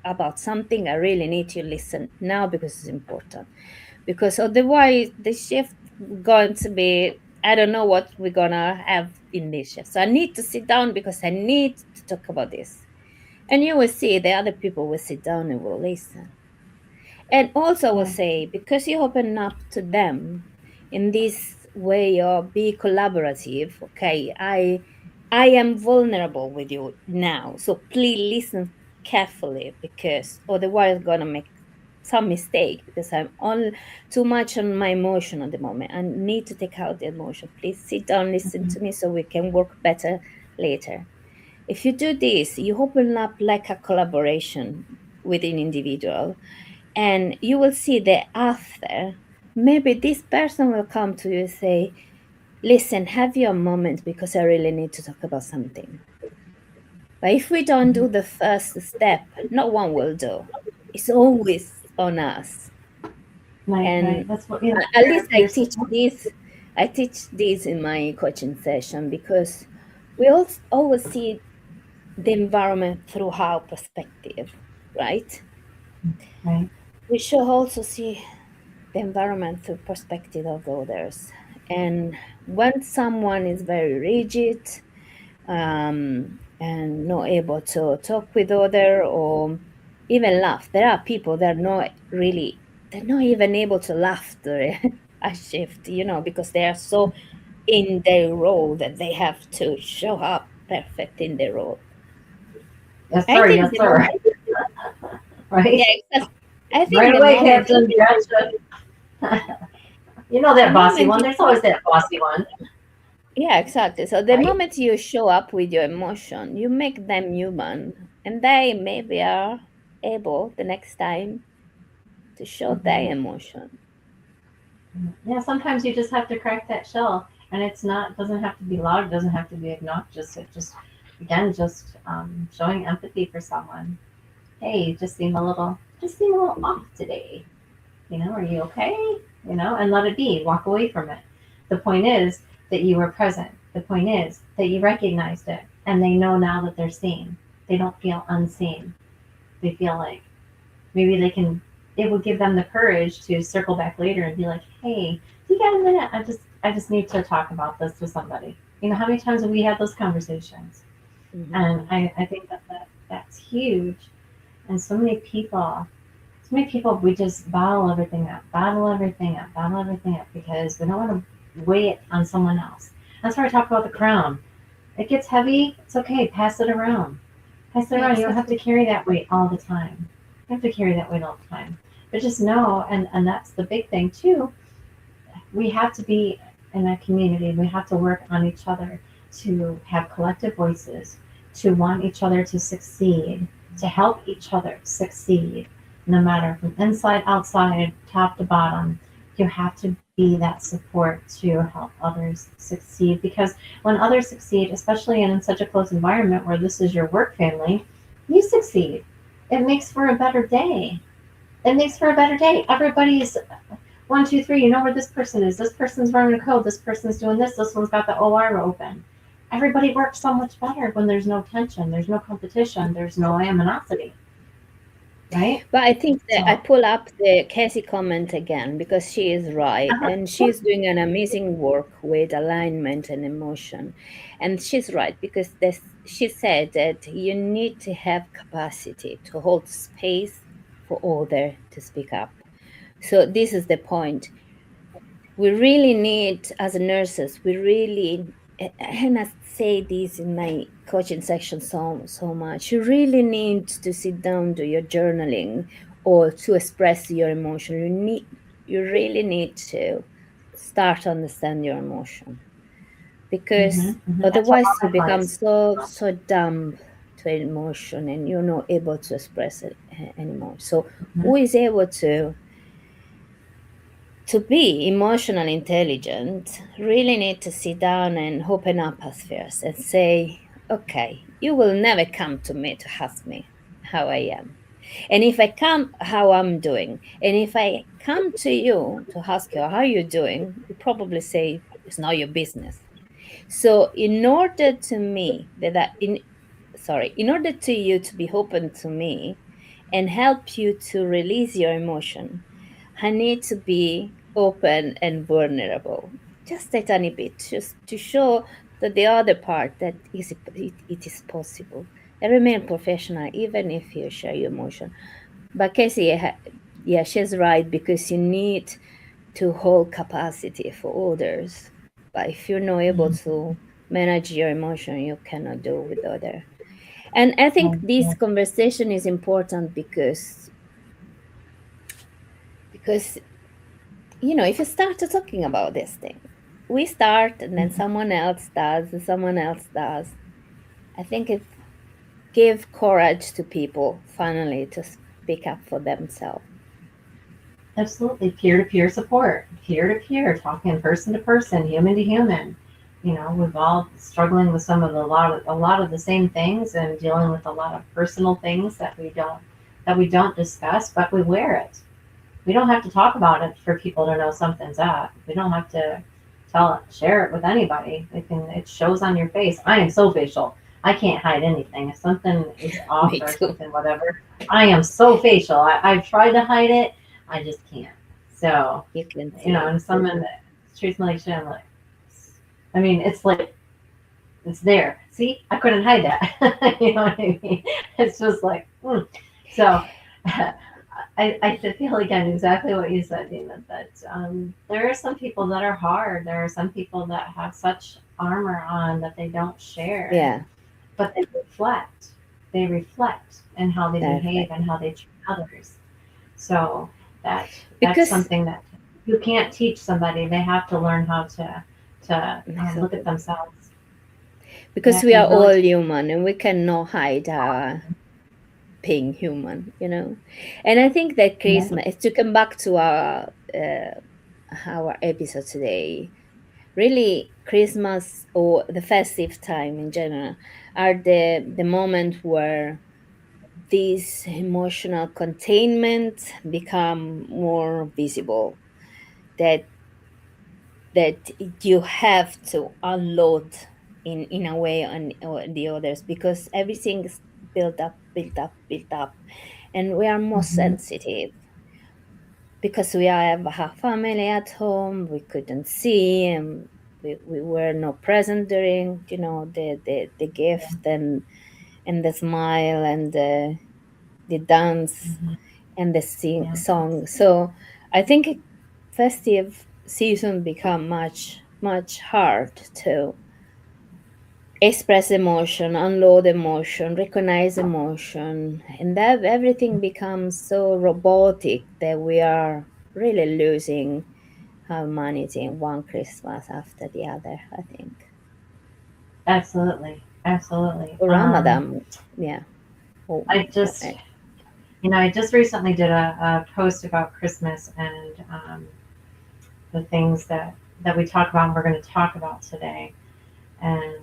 about something. I really need you to listen now because it's important. Because otherwise the shift going to be, I don't know what we're gonna have in this shift. So I need to sit down because I need to talk about this. And you will see the other people will sit down and will listen. And also will Yeah. say, because you open up to them in this way of be collaborative, okay, I am vulnerable with you now. So please listen carefully, because otherwise I'm gonna make some mistake, because I'm on too much on my emotion at the moment. I need to take out the emotion. Please sit down, listen Mhm. to me so we can work better later. If you do this, you open up like a collaboration with an individual, and you will see that after, maybe this person will come to you and say, listen, have your moment because I really need to talk about something. But if we don't do the first step, no one will do. It's always on us. Right, right. And That's what at least you're supposed. I teach this in my coaching session, because we always see the environment through our perspective, right? Right. We should also see the environment through perspective of the others. And when someone is very rigid, and not able to talk with other or even laugh, there are people that are not really, they're not even able to laugh during a shift, because they are so in their role that they have to show up perfect in their role. Yes, I sir. think Yes, the sir. moment, Right. yeah, exactly. I think Right the away, moment Captain. Gotcha. You know the that bossy moment one. you There's always that bossy one, Yeah, exactly. So the right? moment you show up with your emotion, you make them human, and they maybe are able the next time to show Hmm. their emotion. Yeah. Sometimes you just have to crack that shell, and it's not doesn't have to be loud. It doesn't have to be obnoxious. It just again just showing empathy for someone. Hey, you just seem a little off today. Are you okay? And let it be. Walk away from it. The point is that you were present. The point is that you recognized it, and they know now that they're seen. They don't feel unseen. They feel like maybe they can it would give them the courage to circle back later and be like, hey, do you got a minute? I just need to talk about this with somebody. You know, how many times have we had those conversations? Mhm. And I think that's huge. And so many people, we just bottle everything up, bottle everything up because we don't want to weigh it on someone else. That's why I talk about the crown. It gets heavy, it's okay, pass it around. Pass it around. You don't have to Exactly. carry that weight all the time. You don't have to carry that weight all the time. But just know, and that's the big thing too, we have to be in a community. We have to work on each other to have collective voices, to want each other to succeed, to help each other succeed, no matter from inside, outside, top to bottom. You have to be that support to help others succeed because when others succeed, especially in such a close environment where this is your work family, you succeed. It makes for a better day. It makes for a better day. Everybody's one, two, three, you know where this person is. This person's running a code. This person's doing this. This one's got the OR open. Everybody works so much better when there's no tension, there's no competition, there's no animosity, right? But I think that I So, pull up the Cassie comment again because she is right, and uh-huh. she's doing an amazing work with alignment and emotion. And she's right because she said that you need to have capacity to hold space for other to speak up. So this is the point. We really need, as nurses, we really, and I say this in my coaching section so much, you really need to sit down, do your journaling, or to express your emotion. You really need to start to understand your emotion, because That's what otherwise all you my become clients. so dumb to emotion and you're not able to express it anymore. So Mhm. who is able to be emotionally intelligent, really need to sit down and open up us first and say, okay, you will never come to me to ask me how I am. And if I come, how I'm doing. And if I come to you to ask you how you're doing, you probably say, it's not your business. So in order to me, in order to you to be open to me and help you to release your emotion, I need to be open and vulnerable, just a tiny bit, just to show that the other part that it is possible. And remain professional, even if you share your emotion. But Casey, yeah, she's right because you need to hold capacity for others. But if you're not able to manage your emotion, you cannot do with other. And I think Right, this right. conversation is important because if you start to talking about this thing, we start and then Mhm. someone else does and someone else does. I think it give courage to people finally to speak up for themselves. Absolutely. Peer to peer support, peer to peer, talking person to person, human to human. You know, we've all struggling with a lot of the same things and dealing with a lot of personal things that we don't discuss, but we wear it. We don't have to talk about it for people to know something's up. We don't have to share it with anybody. It shows on your face. I am so facial. I can't hide anything. If something is off Me or too. something, whatever, I am so facial. I've tried to hide it. I just can't. So, You can see. and someone that treats me like shit, I'm like, I mean, it's like, it's there. See, I couldn't hide that. You know what I mean? It's just like, so I feel again exactly what you said, Dina. That there are some people that are hard. There are some people that have such armor on that they don't share, Yeah, but they reflect. They reflect in how they behave perfect. and how they treat others. So that's Because something that you can't teach somebody. They have to learn how to look at exactly. themselves. They Because have we to are all really. human and we cannot hide our being human. And I think that Yeah. Christmas, to come back to our episode today, really Christmas or the festive time in general are the moment where these emotional containment become more visible, that that you have to unload in a way on the others, because everything is built up, and we are more Hmm. sensitive. because we have a family at home, we couldn't see, and we were not present during, the gift and the smile and the dance Mhm. and the Yeah. song. So I think festive season become much hard to express emotion, unload emotion, recognize emotion, and that everything becomes so robotic that we are really losing humanity in one Christmas after the other, I think. Absolutely. Absolutely. Or Ramadan, yeah. Oh, I just, I just recently did a post about Christmas and the things that we talk about and we're going to talk about today. And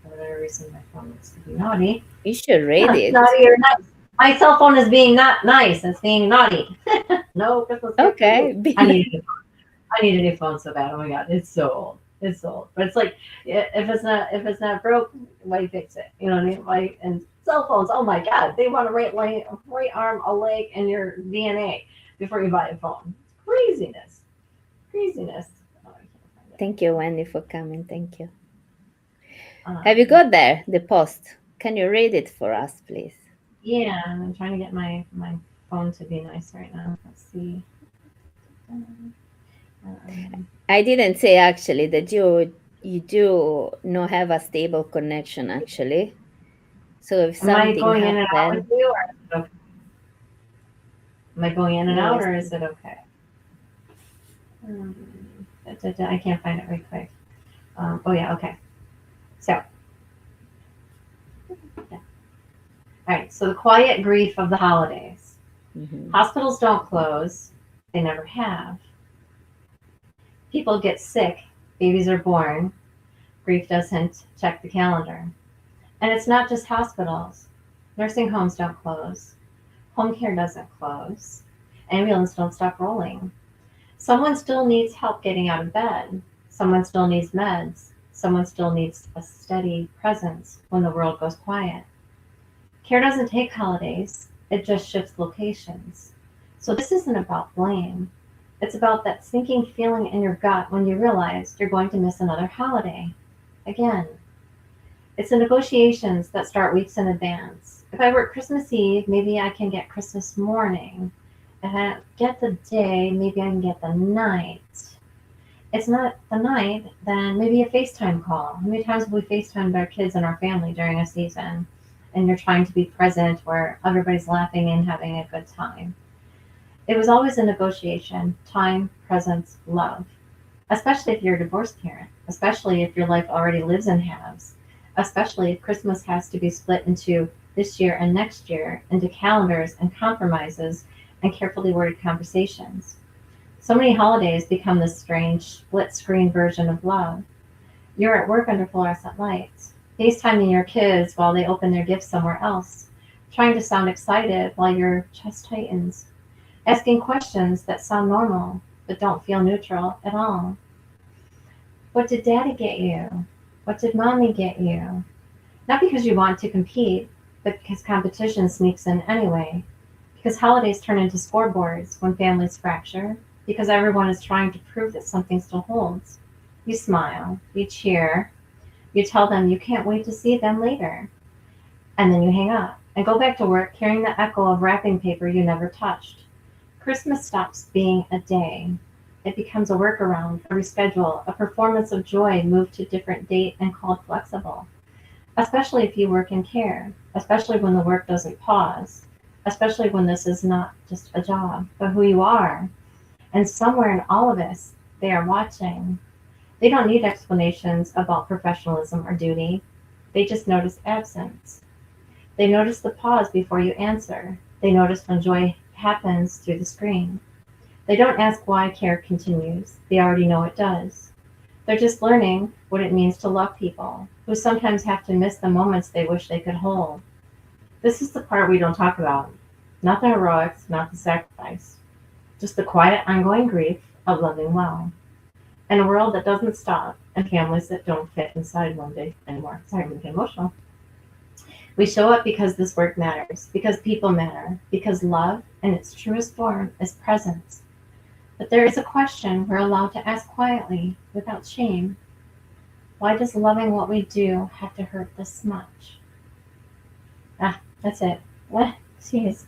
for whatever reason, my phone looks to be naughty. you should read it. Naughty or nice. My cell phone is being not nice. It's being naughty. No Christmas gift for Okay. you. I need a new phone so bad. Oh my god, it's so old. It's so old. But it's like if it's not broke, why fix it? You know what I mean? Why and cell phones, oh my god, they want to right arm, a leg, and your DNA before you buy a phone. Craziness. Craziness. Oh, I can't find it. Thank you, Wendy, for coming. Thank you. Um, Have you got there, the post? Can you read it for us, please? yeah, I'm trying to get my phone to be nice right now. Let's see. I didn't say actually that you do not have a stable connection actually. So if Am I something going in and out with happened, you, or is it okay? Am I going in and no, out, or is it okay? Um, I can't find it right quick. Oh yeah, okay. So, yeah. All right. So the quiet grief of the holidays. Mhm. Hospitals don't close; they never have. People get sick. Babies are born. Grief doesn't check the calendar. And it's not just hospitals. Nursing homes don't close. Home care doesn't close. Ambulance don't stop rolling. Someone still needs help getting out of bed. Someone still needs meds. Someone still needs a steady presence when the world goes quiet. Care doesn't take holidays, it just shifts locations. So this isn't about blame. It's about that sinking feeling in your gut when you realize you're going to miss another holiday. Again, it's the negotiations that start weeks in advance. If I work Christmas Eve, maybe I can get Christmas morning. If I don't get the day, maybe I can get the night. It's not the night, then maybe a FaceTime call. How many times have we FaceTimed our kids and our family during a season? And you're trying to be present where everybody's laughing and having a good time. It was always a negotiation: time, presence, love. Especially if you're a divorced parent, especially if your life already lives in halves, especially if Christmas has to be split into this year and next year, into calendars and compromises and carefully worded conversations. So many holidays become this strange split screen version of love. You're at work under fluorescent lights, FaceTiming your kids while they open their gifts somewhere else, trying to sound excited while your chest tightens, asking questions that sound normal but don't feel neutral at all. What did daddy get you? What did mommy get you? Not because you want to compete, but because competition sneaks in anyway. Because holidays turn into scoreboards when families fracture. Because everyone is trying to prove that something still holds. You smile, you cheer, you tell them you can't wait to see them later. And then you hang up and go back to work carrying the echo of wrapping paper you never touched. Christmas stops being a day. It becomes a workaround, a reschedule, a performance of joy moved to a different date and called flexible. Especially if you work in care, especially when the work doesn't pause, especially when this is not just a job, but who you are. And somewhere in all of this, they are watching. They don't need explanations about professionalism or duty. They just notice absence. They notice the pause before you answer. They notice when joy happens through the screen. They don't ask why care continues. They already know it does. They're just learning what it means to love people, who sometimes have to miss the moments they wish they could hold. This is the part we don't talk about. Not the heroics, not the sacrifice. Just the quiet, ongoing grief of loving well. In a world that doesn't stop, and families that don't fit inside one day anymore. Sorry, I'm getting emotional. We show up because this work matters, because people matter, because love, in its truest form, is presence. But there is a question we're allowed to ask quietly, without shame. Why does loving what we do have to hurt this much? Ah, that's it. What? Jeez.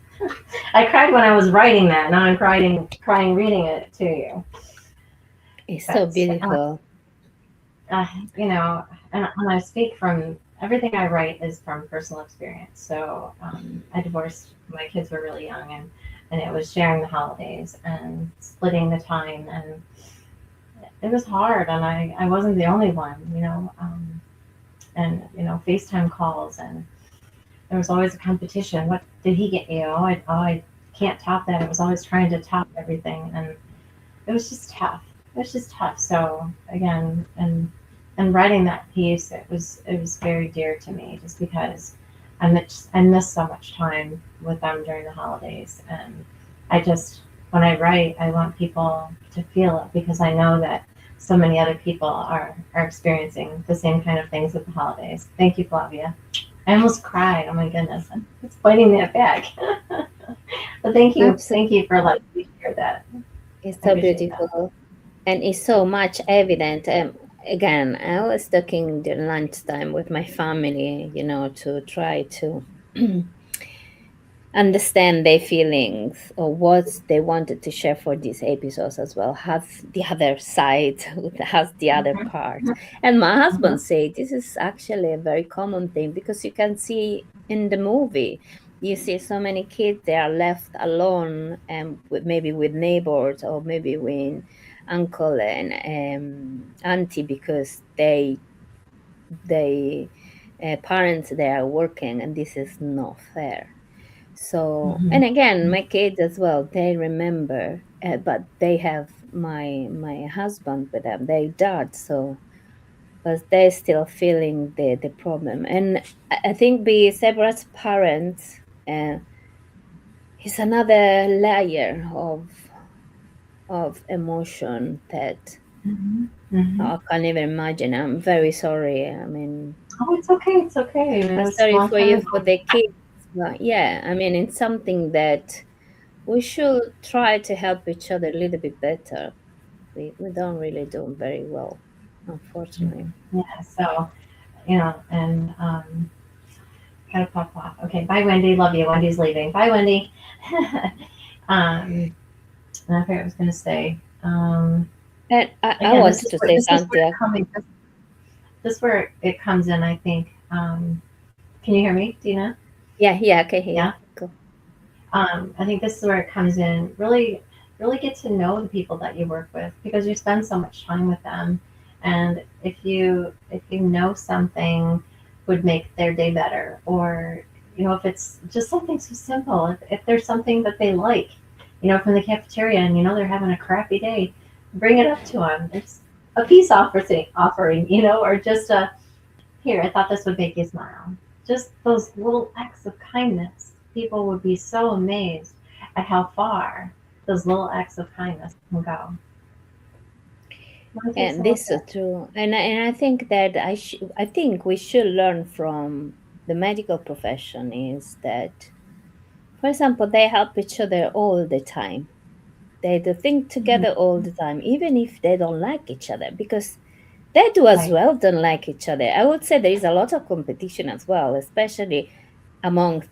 I cried when I was writing that. Now I'm crying reading it to you. It's so But beautiful. you know, and I speak from everything I write is from personal experience. So I divorced. My kids were really young, and it was sharing the holidays and splitting the time, and it was hard. And I wasn't the only one, and FaceTime calls, and there was always a competition. What did he get you? I can't top that. It was always trying to top everything, and it was just tough. It was just tough. So again, and writing that piece, it was very dear to me, just because I miss so much time with them during the holidays, and I just when I write, I want people to feel it, because I know that so many other people are experiencing the same kind of things with the holidays. Thank you, Flavia. I almost cried. Oh my goodness, it's pointing that back. But Absolutely. thank you for letting me share that. It's I so appreciate that. beautiful. And it's so much evident. Again, I was talking the lunchtime with my family, to try to understand their feelings or what they wanted to share for these episodes as well. Has the other side, has the other Mhm, part. And my husband mhm, said this is actually a very common thing, because you can see in the movie, you see so many kids, they are left alone, and maybe with neighbors, or maybe with uncle and auntie, because they parents, they are working, and this is not fair. So, mhm, and again, my kids as well, they remember, but they have my husband with them, they dad, so, but they're still feeling the problem. And I think be separate parents is another layer of emotion that mhm, mhm. I can't even imagine. I'm very sorry. I mean, Oh, it's okay. It's okay. It I'm was a sorry long for time you, ago. for the kids. But yeah, I mean, it's something that we should try to help each other a little bit better. We don't really do very well, unfortunately. Yeah. So and gotta pop off. Okay. Bye, Wendy. Love you. Wendy's leaving. Bye, Wendy. um, and I forget what I was gonna say. And I Again, wanted to say this is where something. this where it comes in. I think. Can you hear me, Dina? Yeah, yeah, I can hear Yeah. you. Go. I think this is where it comes in. Really, really get to know the people that you work with, because you spend so much time with them, and if you know something would make their day better, or if it's just something so simple, if there's something that they like, from the cafeteria, and they're having a crappy day, bring it up to them. It's a peace offering, or just a here, I thought this would make you smile. Just those little acts of kindness. People would be so amazed at how far those little acts of kindness can go. What do you say And about this is that? true. And I think that I think we should learn from the medical profession is that, for example, they help each other all the time. They do things Mhm. together all the time, even if they don't like each other, because they do as Right. well don't like each other. I would say there is a lot of competition as well, especially among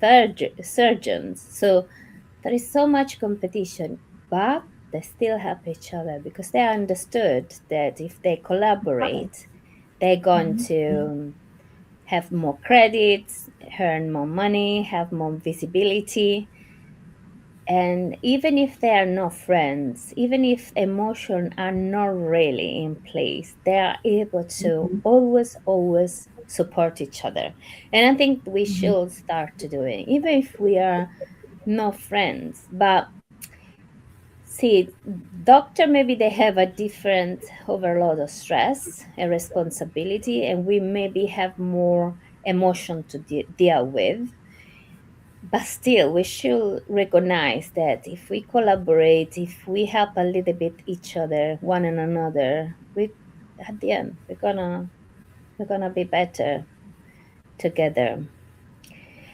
surgeons. So there is so much competition, but they still help each other because they understood that if they Right. collaborate, they're going Mhm. to have more credits, earn more money, have more visibility. And even if they are not friends, even if emotions are not really in place, they are able to Mhm. always support each other. And I think we Mhm. should start to do it, even if we are not friends. But see, doctor, maybe they have a different overload of stress and responsibility, and we maybe have more emotion to deal with. But still, we should recognize that if we collaborate, if we help a little bit each other, one and another, we at the end we're gonna be better together.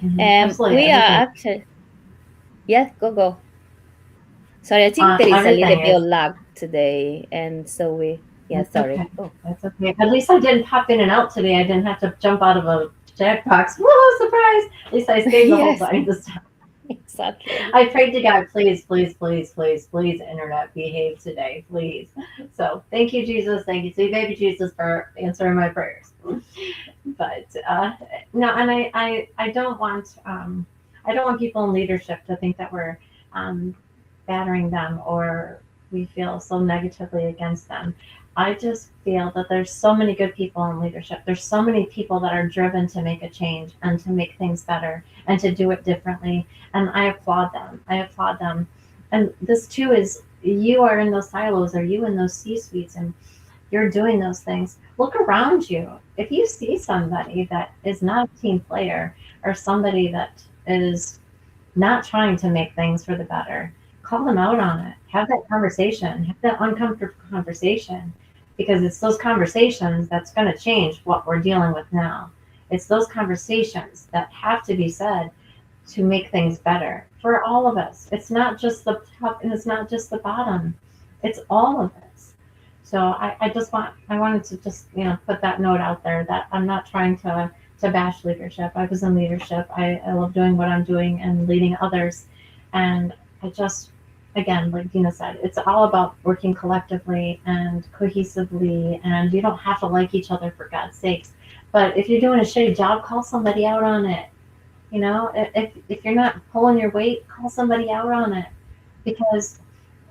Mhm. Absolutely. We Everything. are actually, yeah, go. Sorry, I think there is a little Everything bit of is. lag today, and so yeah, That's okay. sorry. Oh, That's okay. At least I didn't pop in and out today. I didn't have to jump out of a jackbox. Woohoo, surprise! At least I stayed the whole yes, time this time. exactly. I prayed to God, please, please, please, please, please, internet, behave today, please. So thank you, Jesus. Thank you, sweet baby Jesus, for answering my prayers. But no, and I don't want people in leadership to think that we're um, battering them or we feel so negatively against them. I just feel that there's so many good people in leadership. There's so many people that are driven to make a change and to make things better and to do it differently. And I applaud them. I applaud them. And this too is you are in those silos or you in those C suites and you're doing those things. Look around you. If you see somebody that is not a team player or somebody that is not trying to make things for the better, call them out on it. Have that conversation. Have that uncomfortable conversation because it's those conversations that's going to change what we're dealing with now. It's those conversations that have to be said to make things better for all of us. It's not just the top and it's not just the bottom. It's all of us. So I wanted to just, put that note out there that I'm not trying to bash leadership. I was in leadership. I love doing what I'm doing and leading others. And I just, again, like Dina said, it's all about working collectively and cohesively. And you don't have to like each other for God's sakes. But if you're doing a shitty job, call somebody out on it. If you're not pulling your weight, call somebody out on it. Because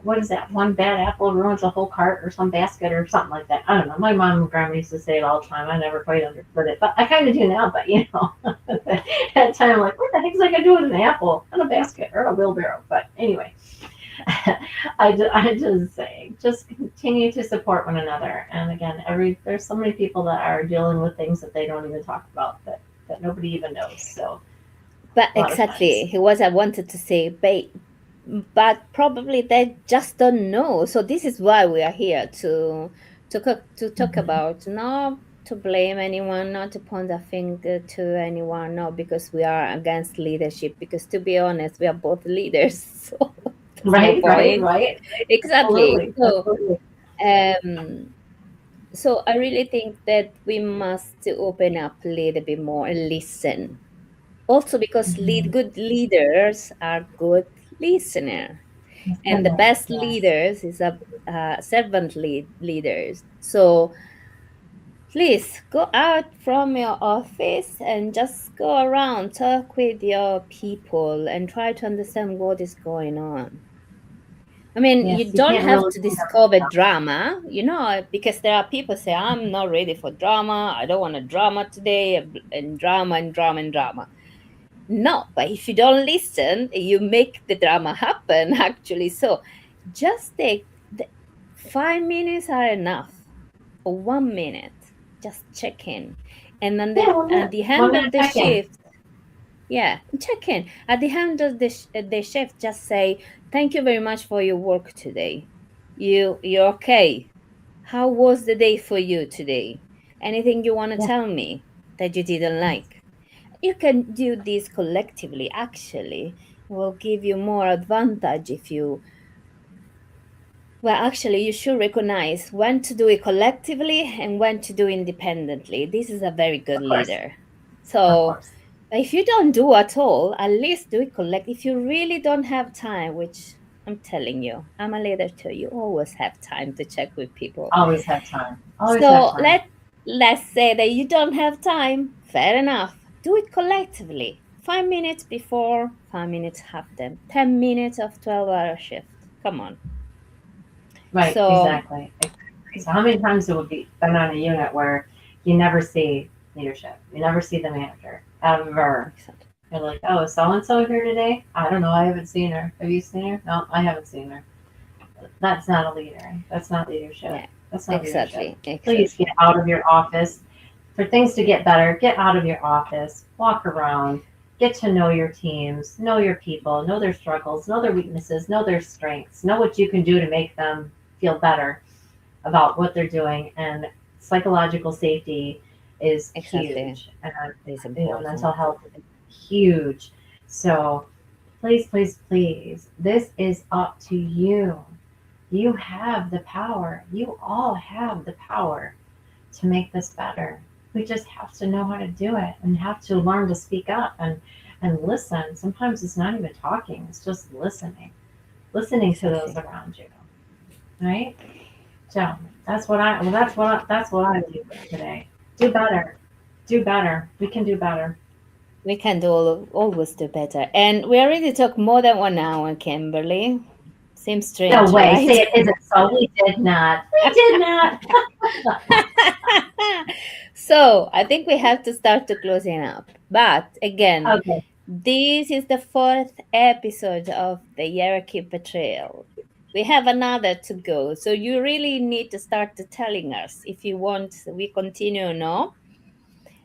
what is that? One bad apple ruins a whole cart or some basket or something like that. I don't know. My mom and grandma used to say it all the time. I never quite understood it, but I kind of do now. But at that time, I'm like, what the heck's I gonna do with an apple and a basket or a wheelbarrow? But anyway, I'm just saying, just continue to support one another. And again, there's so many people that are dealing with things that they don't even talk about that nobody even knows. So But a lot of times, exactly, what I wanted to say, but probably they just don't know. So this is why we are here to talk mhm. about, not to blame anyone, not to point a finger to anyone, no, because we are against leadership. Because to be honest, we are both leaders, so there's no Right, right, point. right. Exactly. Absolutely, absolutely. Um, so I really think that we must open up a little bit more and listen. Also, because Mhm. good leaders are good listener, and the Goodness, best yes. leaders is a servant leaders. So please go out from your office and just go around, talk with your people, and try to understand what is going on. I mean, you Yes, you don't can't have really to think of discover stuff. drama, because there are people say, I'm not ready for drama. I don't want a drama today, and drama and drama and drama. No, but if you don't listen, you make the drama happen, actually. So just take 5 minutes are enough, or 1 minute. Just check in. And then Yeah, at the one end of minute the check in. shift, yeah, check in. At the end of the shift, just say, thank you very much for your work today. You're okay. How was the day for you today? Anything you want to Yeah, tell me that you didn't yes, like? You can do this collectively. Actually, it will give you more advantage if you, well, actually, you should recognize when to do it collectively and when to do independently. This is a very good of course, leader. of So course. if you don't do at all, at least do it collect. If you really don't have time, which I'm telling you, I'm a leader too, you always have time to check with people. Always have time. Always have So time. let's say that you don't have time. Fair enough. Do it collectively. 5 minutes before, 5 minutes after, 10 minutes of 12-hour shift. Come on. Right, So exactly. Exactly. So how many times have we been on a unit where you never see leadership? You never see the manager ever. exactly. You're like, oh, is so and so here today? I don't know. I haven't seen her. Have you seen her? No, I haven't seen her. That's not a leader. That's not leadership. Yeah, That's not leadership. exactly, Please get exactly. out of your office. For things to get better, get out of your office, walk around, get to know your teams, know your people, know their struggles, know their weaknesses, know their strengths, know what you can do to make them feel better about what they're doing. And psychological safety is Exactly. huge. And It's mental important. health is huge. So please, please, please, this is up to you. You have the power. You all have the power to make this better. We just have to know how to do it and have to learn to speak up and listen. Sometimes it's not even talking, it's just listening to those Exactly. around you, right? So that's what I do today. Do better. Do better. We can do better. We can do always do better. And we already took more than 1 hour, Kimberly. Seems No strange, way. Say right? it isn't so. We did not. We did not. So I think we have to start to closing up. But again, Okay. this is the fourth episode of the Hierarchy Betrayal. We have another to go. So you really need to start to telling us if you want we continue or no.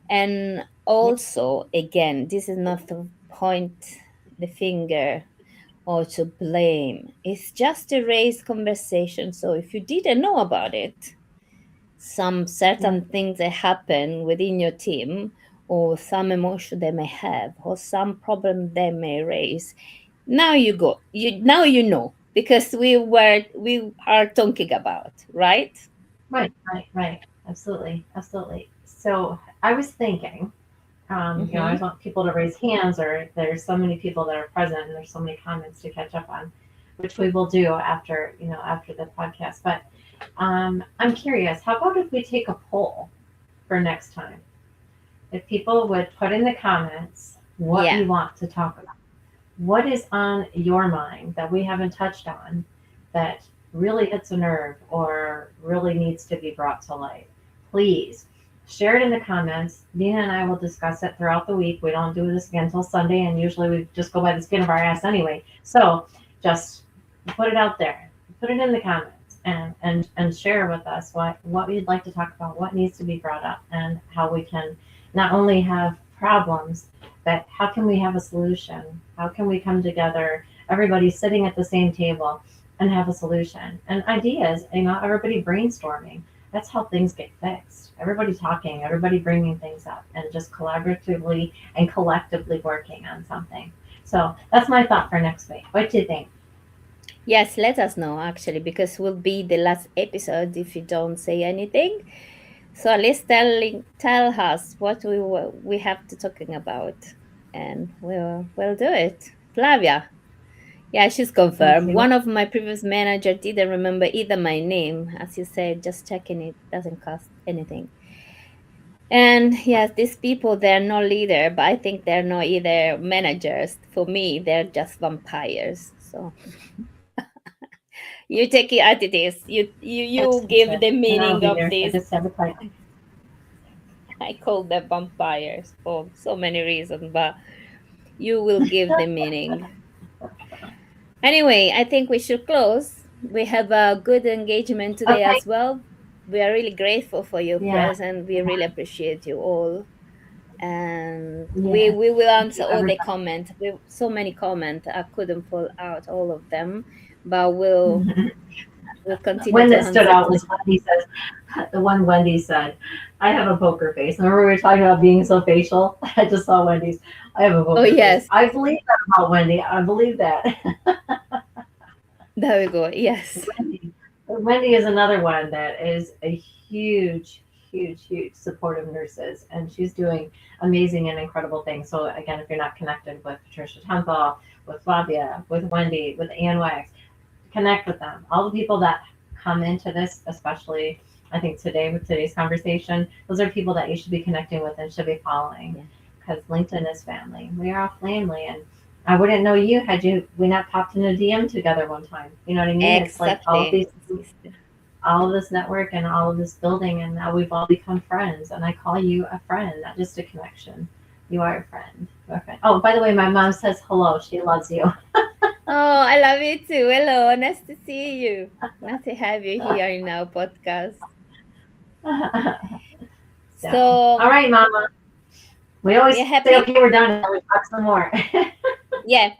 And Yeah. also, again, this is not to point the finger or to blame. It's just to raise conversation. So if you didn't know about it, some Yeah. certain things that happen within your team, or some emotion they may have, or some problem they may raise, now you go. Now you know because we are talking about, right? Right. Right. Right. Absolutely. Absolutely. So I was thinking, I Mm-hmm. just want people to raise hands, or there's so many people that are present, and there's so many comments to catch up on, which we will do after after the podcast. But I'm curious. How about if we take a poll for next time? If people would put in the comments what Yeah. you want to talk about. What is on your mind that we haven't touched on that really hits a nerve or really needs to be brought to light? Please share it in the comments. Dina and I will discuss it throughout the week. We don't do this again until Sunday, and usually we just go by the skin of our ass anyway. So just put it out there, put it in the comments, and share with us what you'd like to talk about, what needs to be brought up, and how we can not only have problems, but how can we have a solution? How can we come together, everybody sitting at the same table, and have a solution and ideas? Everybody brainstorming. That's how things get fixed. Everybody talking, everybody bringing things up, and just collaboratively and collectively working on something. So that's my thought for next week. What do you think? Yes, let us know actually, because will be the last episode if you don't say anything. So at least tell us what we have to talking about, and we'll do it. Flavia, yeah, she's Let's confirmed. see One what. of my previous manager didn't remember either my name, as you said. Just checking it doesn't cost anything. And yes, these people they're not leader, but I think they're not either managers. For me, they're just vampires. So you take it as it is. You give the And I'll meaning be of there. I this. just have a title. I call them vampires for so many reasons, but you will give the meaning. Anyway, I think we should close. We have a good engagement today Okay. as well. We are really grateful for your Yeah. presence. We really appreciate you all. And we Yeah. we will Thank answer you, all the everybody. comments. We so many comments. I couldn't pull out all of them, but we'll continue One to that stood answer out to was the one Wendy said, I have a poker face. Remember we were talking about being so facial? I just saw Wendy's. I have a oh poker face. yes, I believe that about Wendy. I believe that. there we go. Yes. Wendy is another one that is a huge, huge, huge support of nurses, and she's doing amazing and incredible things. So again, if you're not connected with Patricia Temple, with Flavia, with Wendy, with Ann Wax, connect with them. All the people that come into this, especially I think today with today's conversation, those are people that you should be connecting with and should be following, Yeah. because LinkedIn is family. We are all family, and I wouldn't know you had we not popped in a DM together one time. You know what I mean? It's like Exactly. all of this network and all of this building, and now we've all become friends. And I call you a friend, not just a connection. You are a friend. You are a friend. Oh, by the way, my mom says hello. She loves you. Oh, I love you too. Hello, nice to see you. Nice to have you here in our podcast. So, all So right, Mama. We we always are say, happy. okay, we're done, and then we talk some more. Yeah.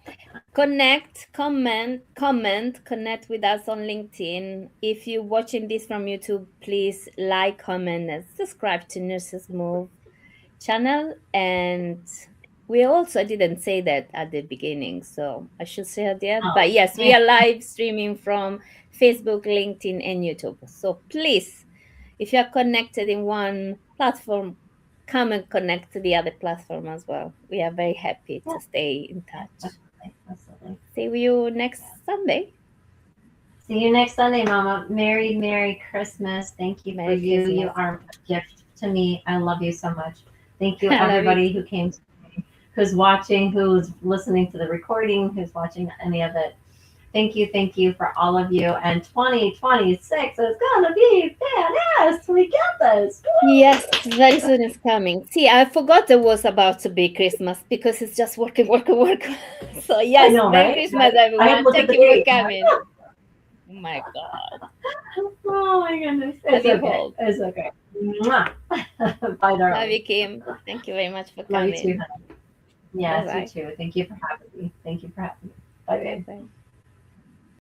Connect, connect with us on LinkedIn. If you're watching this from YouTube, please like, comment, and subscribe to Nurses Move channel. And we also didn't say that at the beginning, so I should say at the end. Oh, But yes, we yeah. are live streaming from Facebook, LinkedIn, and YouTube. So please, if you are connected in one platform, come and connect to the other platform as well. We are very happy Yeah, to stay in yeah, touch. absolutely, absolutely. See you Yeah. next Sunday. See you next Sunday, Mama. Merry Christmas. Thank you for Merry you. You Christmas. are a gift to me. I love you so much. Thank you, I love you everybody too. who came today, who's watching, who's listening to the recording, who's watching any of it. Thank you for all of you. And 2026 is gonna be badass. We get this. Yes, very soon it's coming. See, I forgot it was about to be Christmas because it's just working, working, working. So I yes, know, Merry right? Christmas, I had to everyone. look at Thank the you for date. coming. Oh my God. Oh my goodness. Love It's you okay. all. It's okay. Mwah. Bye, Love darling. you, Kim. Thank you very much for Love you too, coming. honey. Bye Yes, you bye. too. Thank you for having me. Thank you for having me. Bye, Bye babe. bye.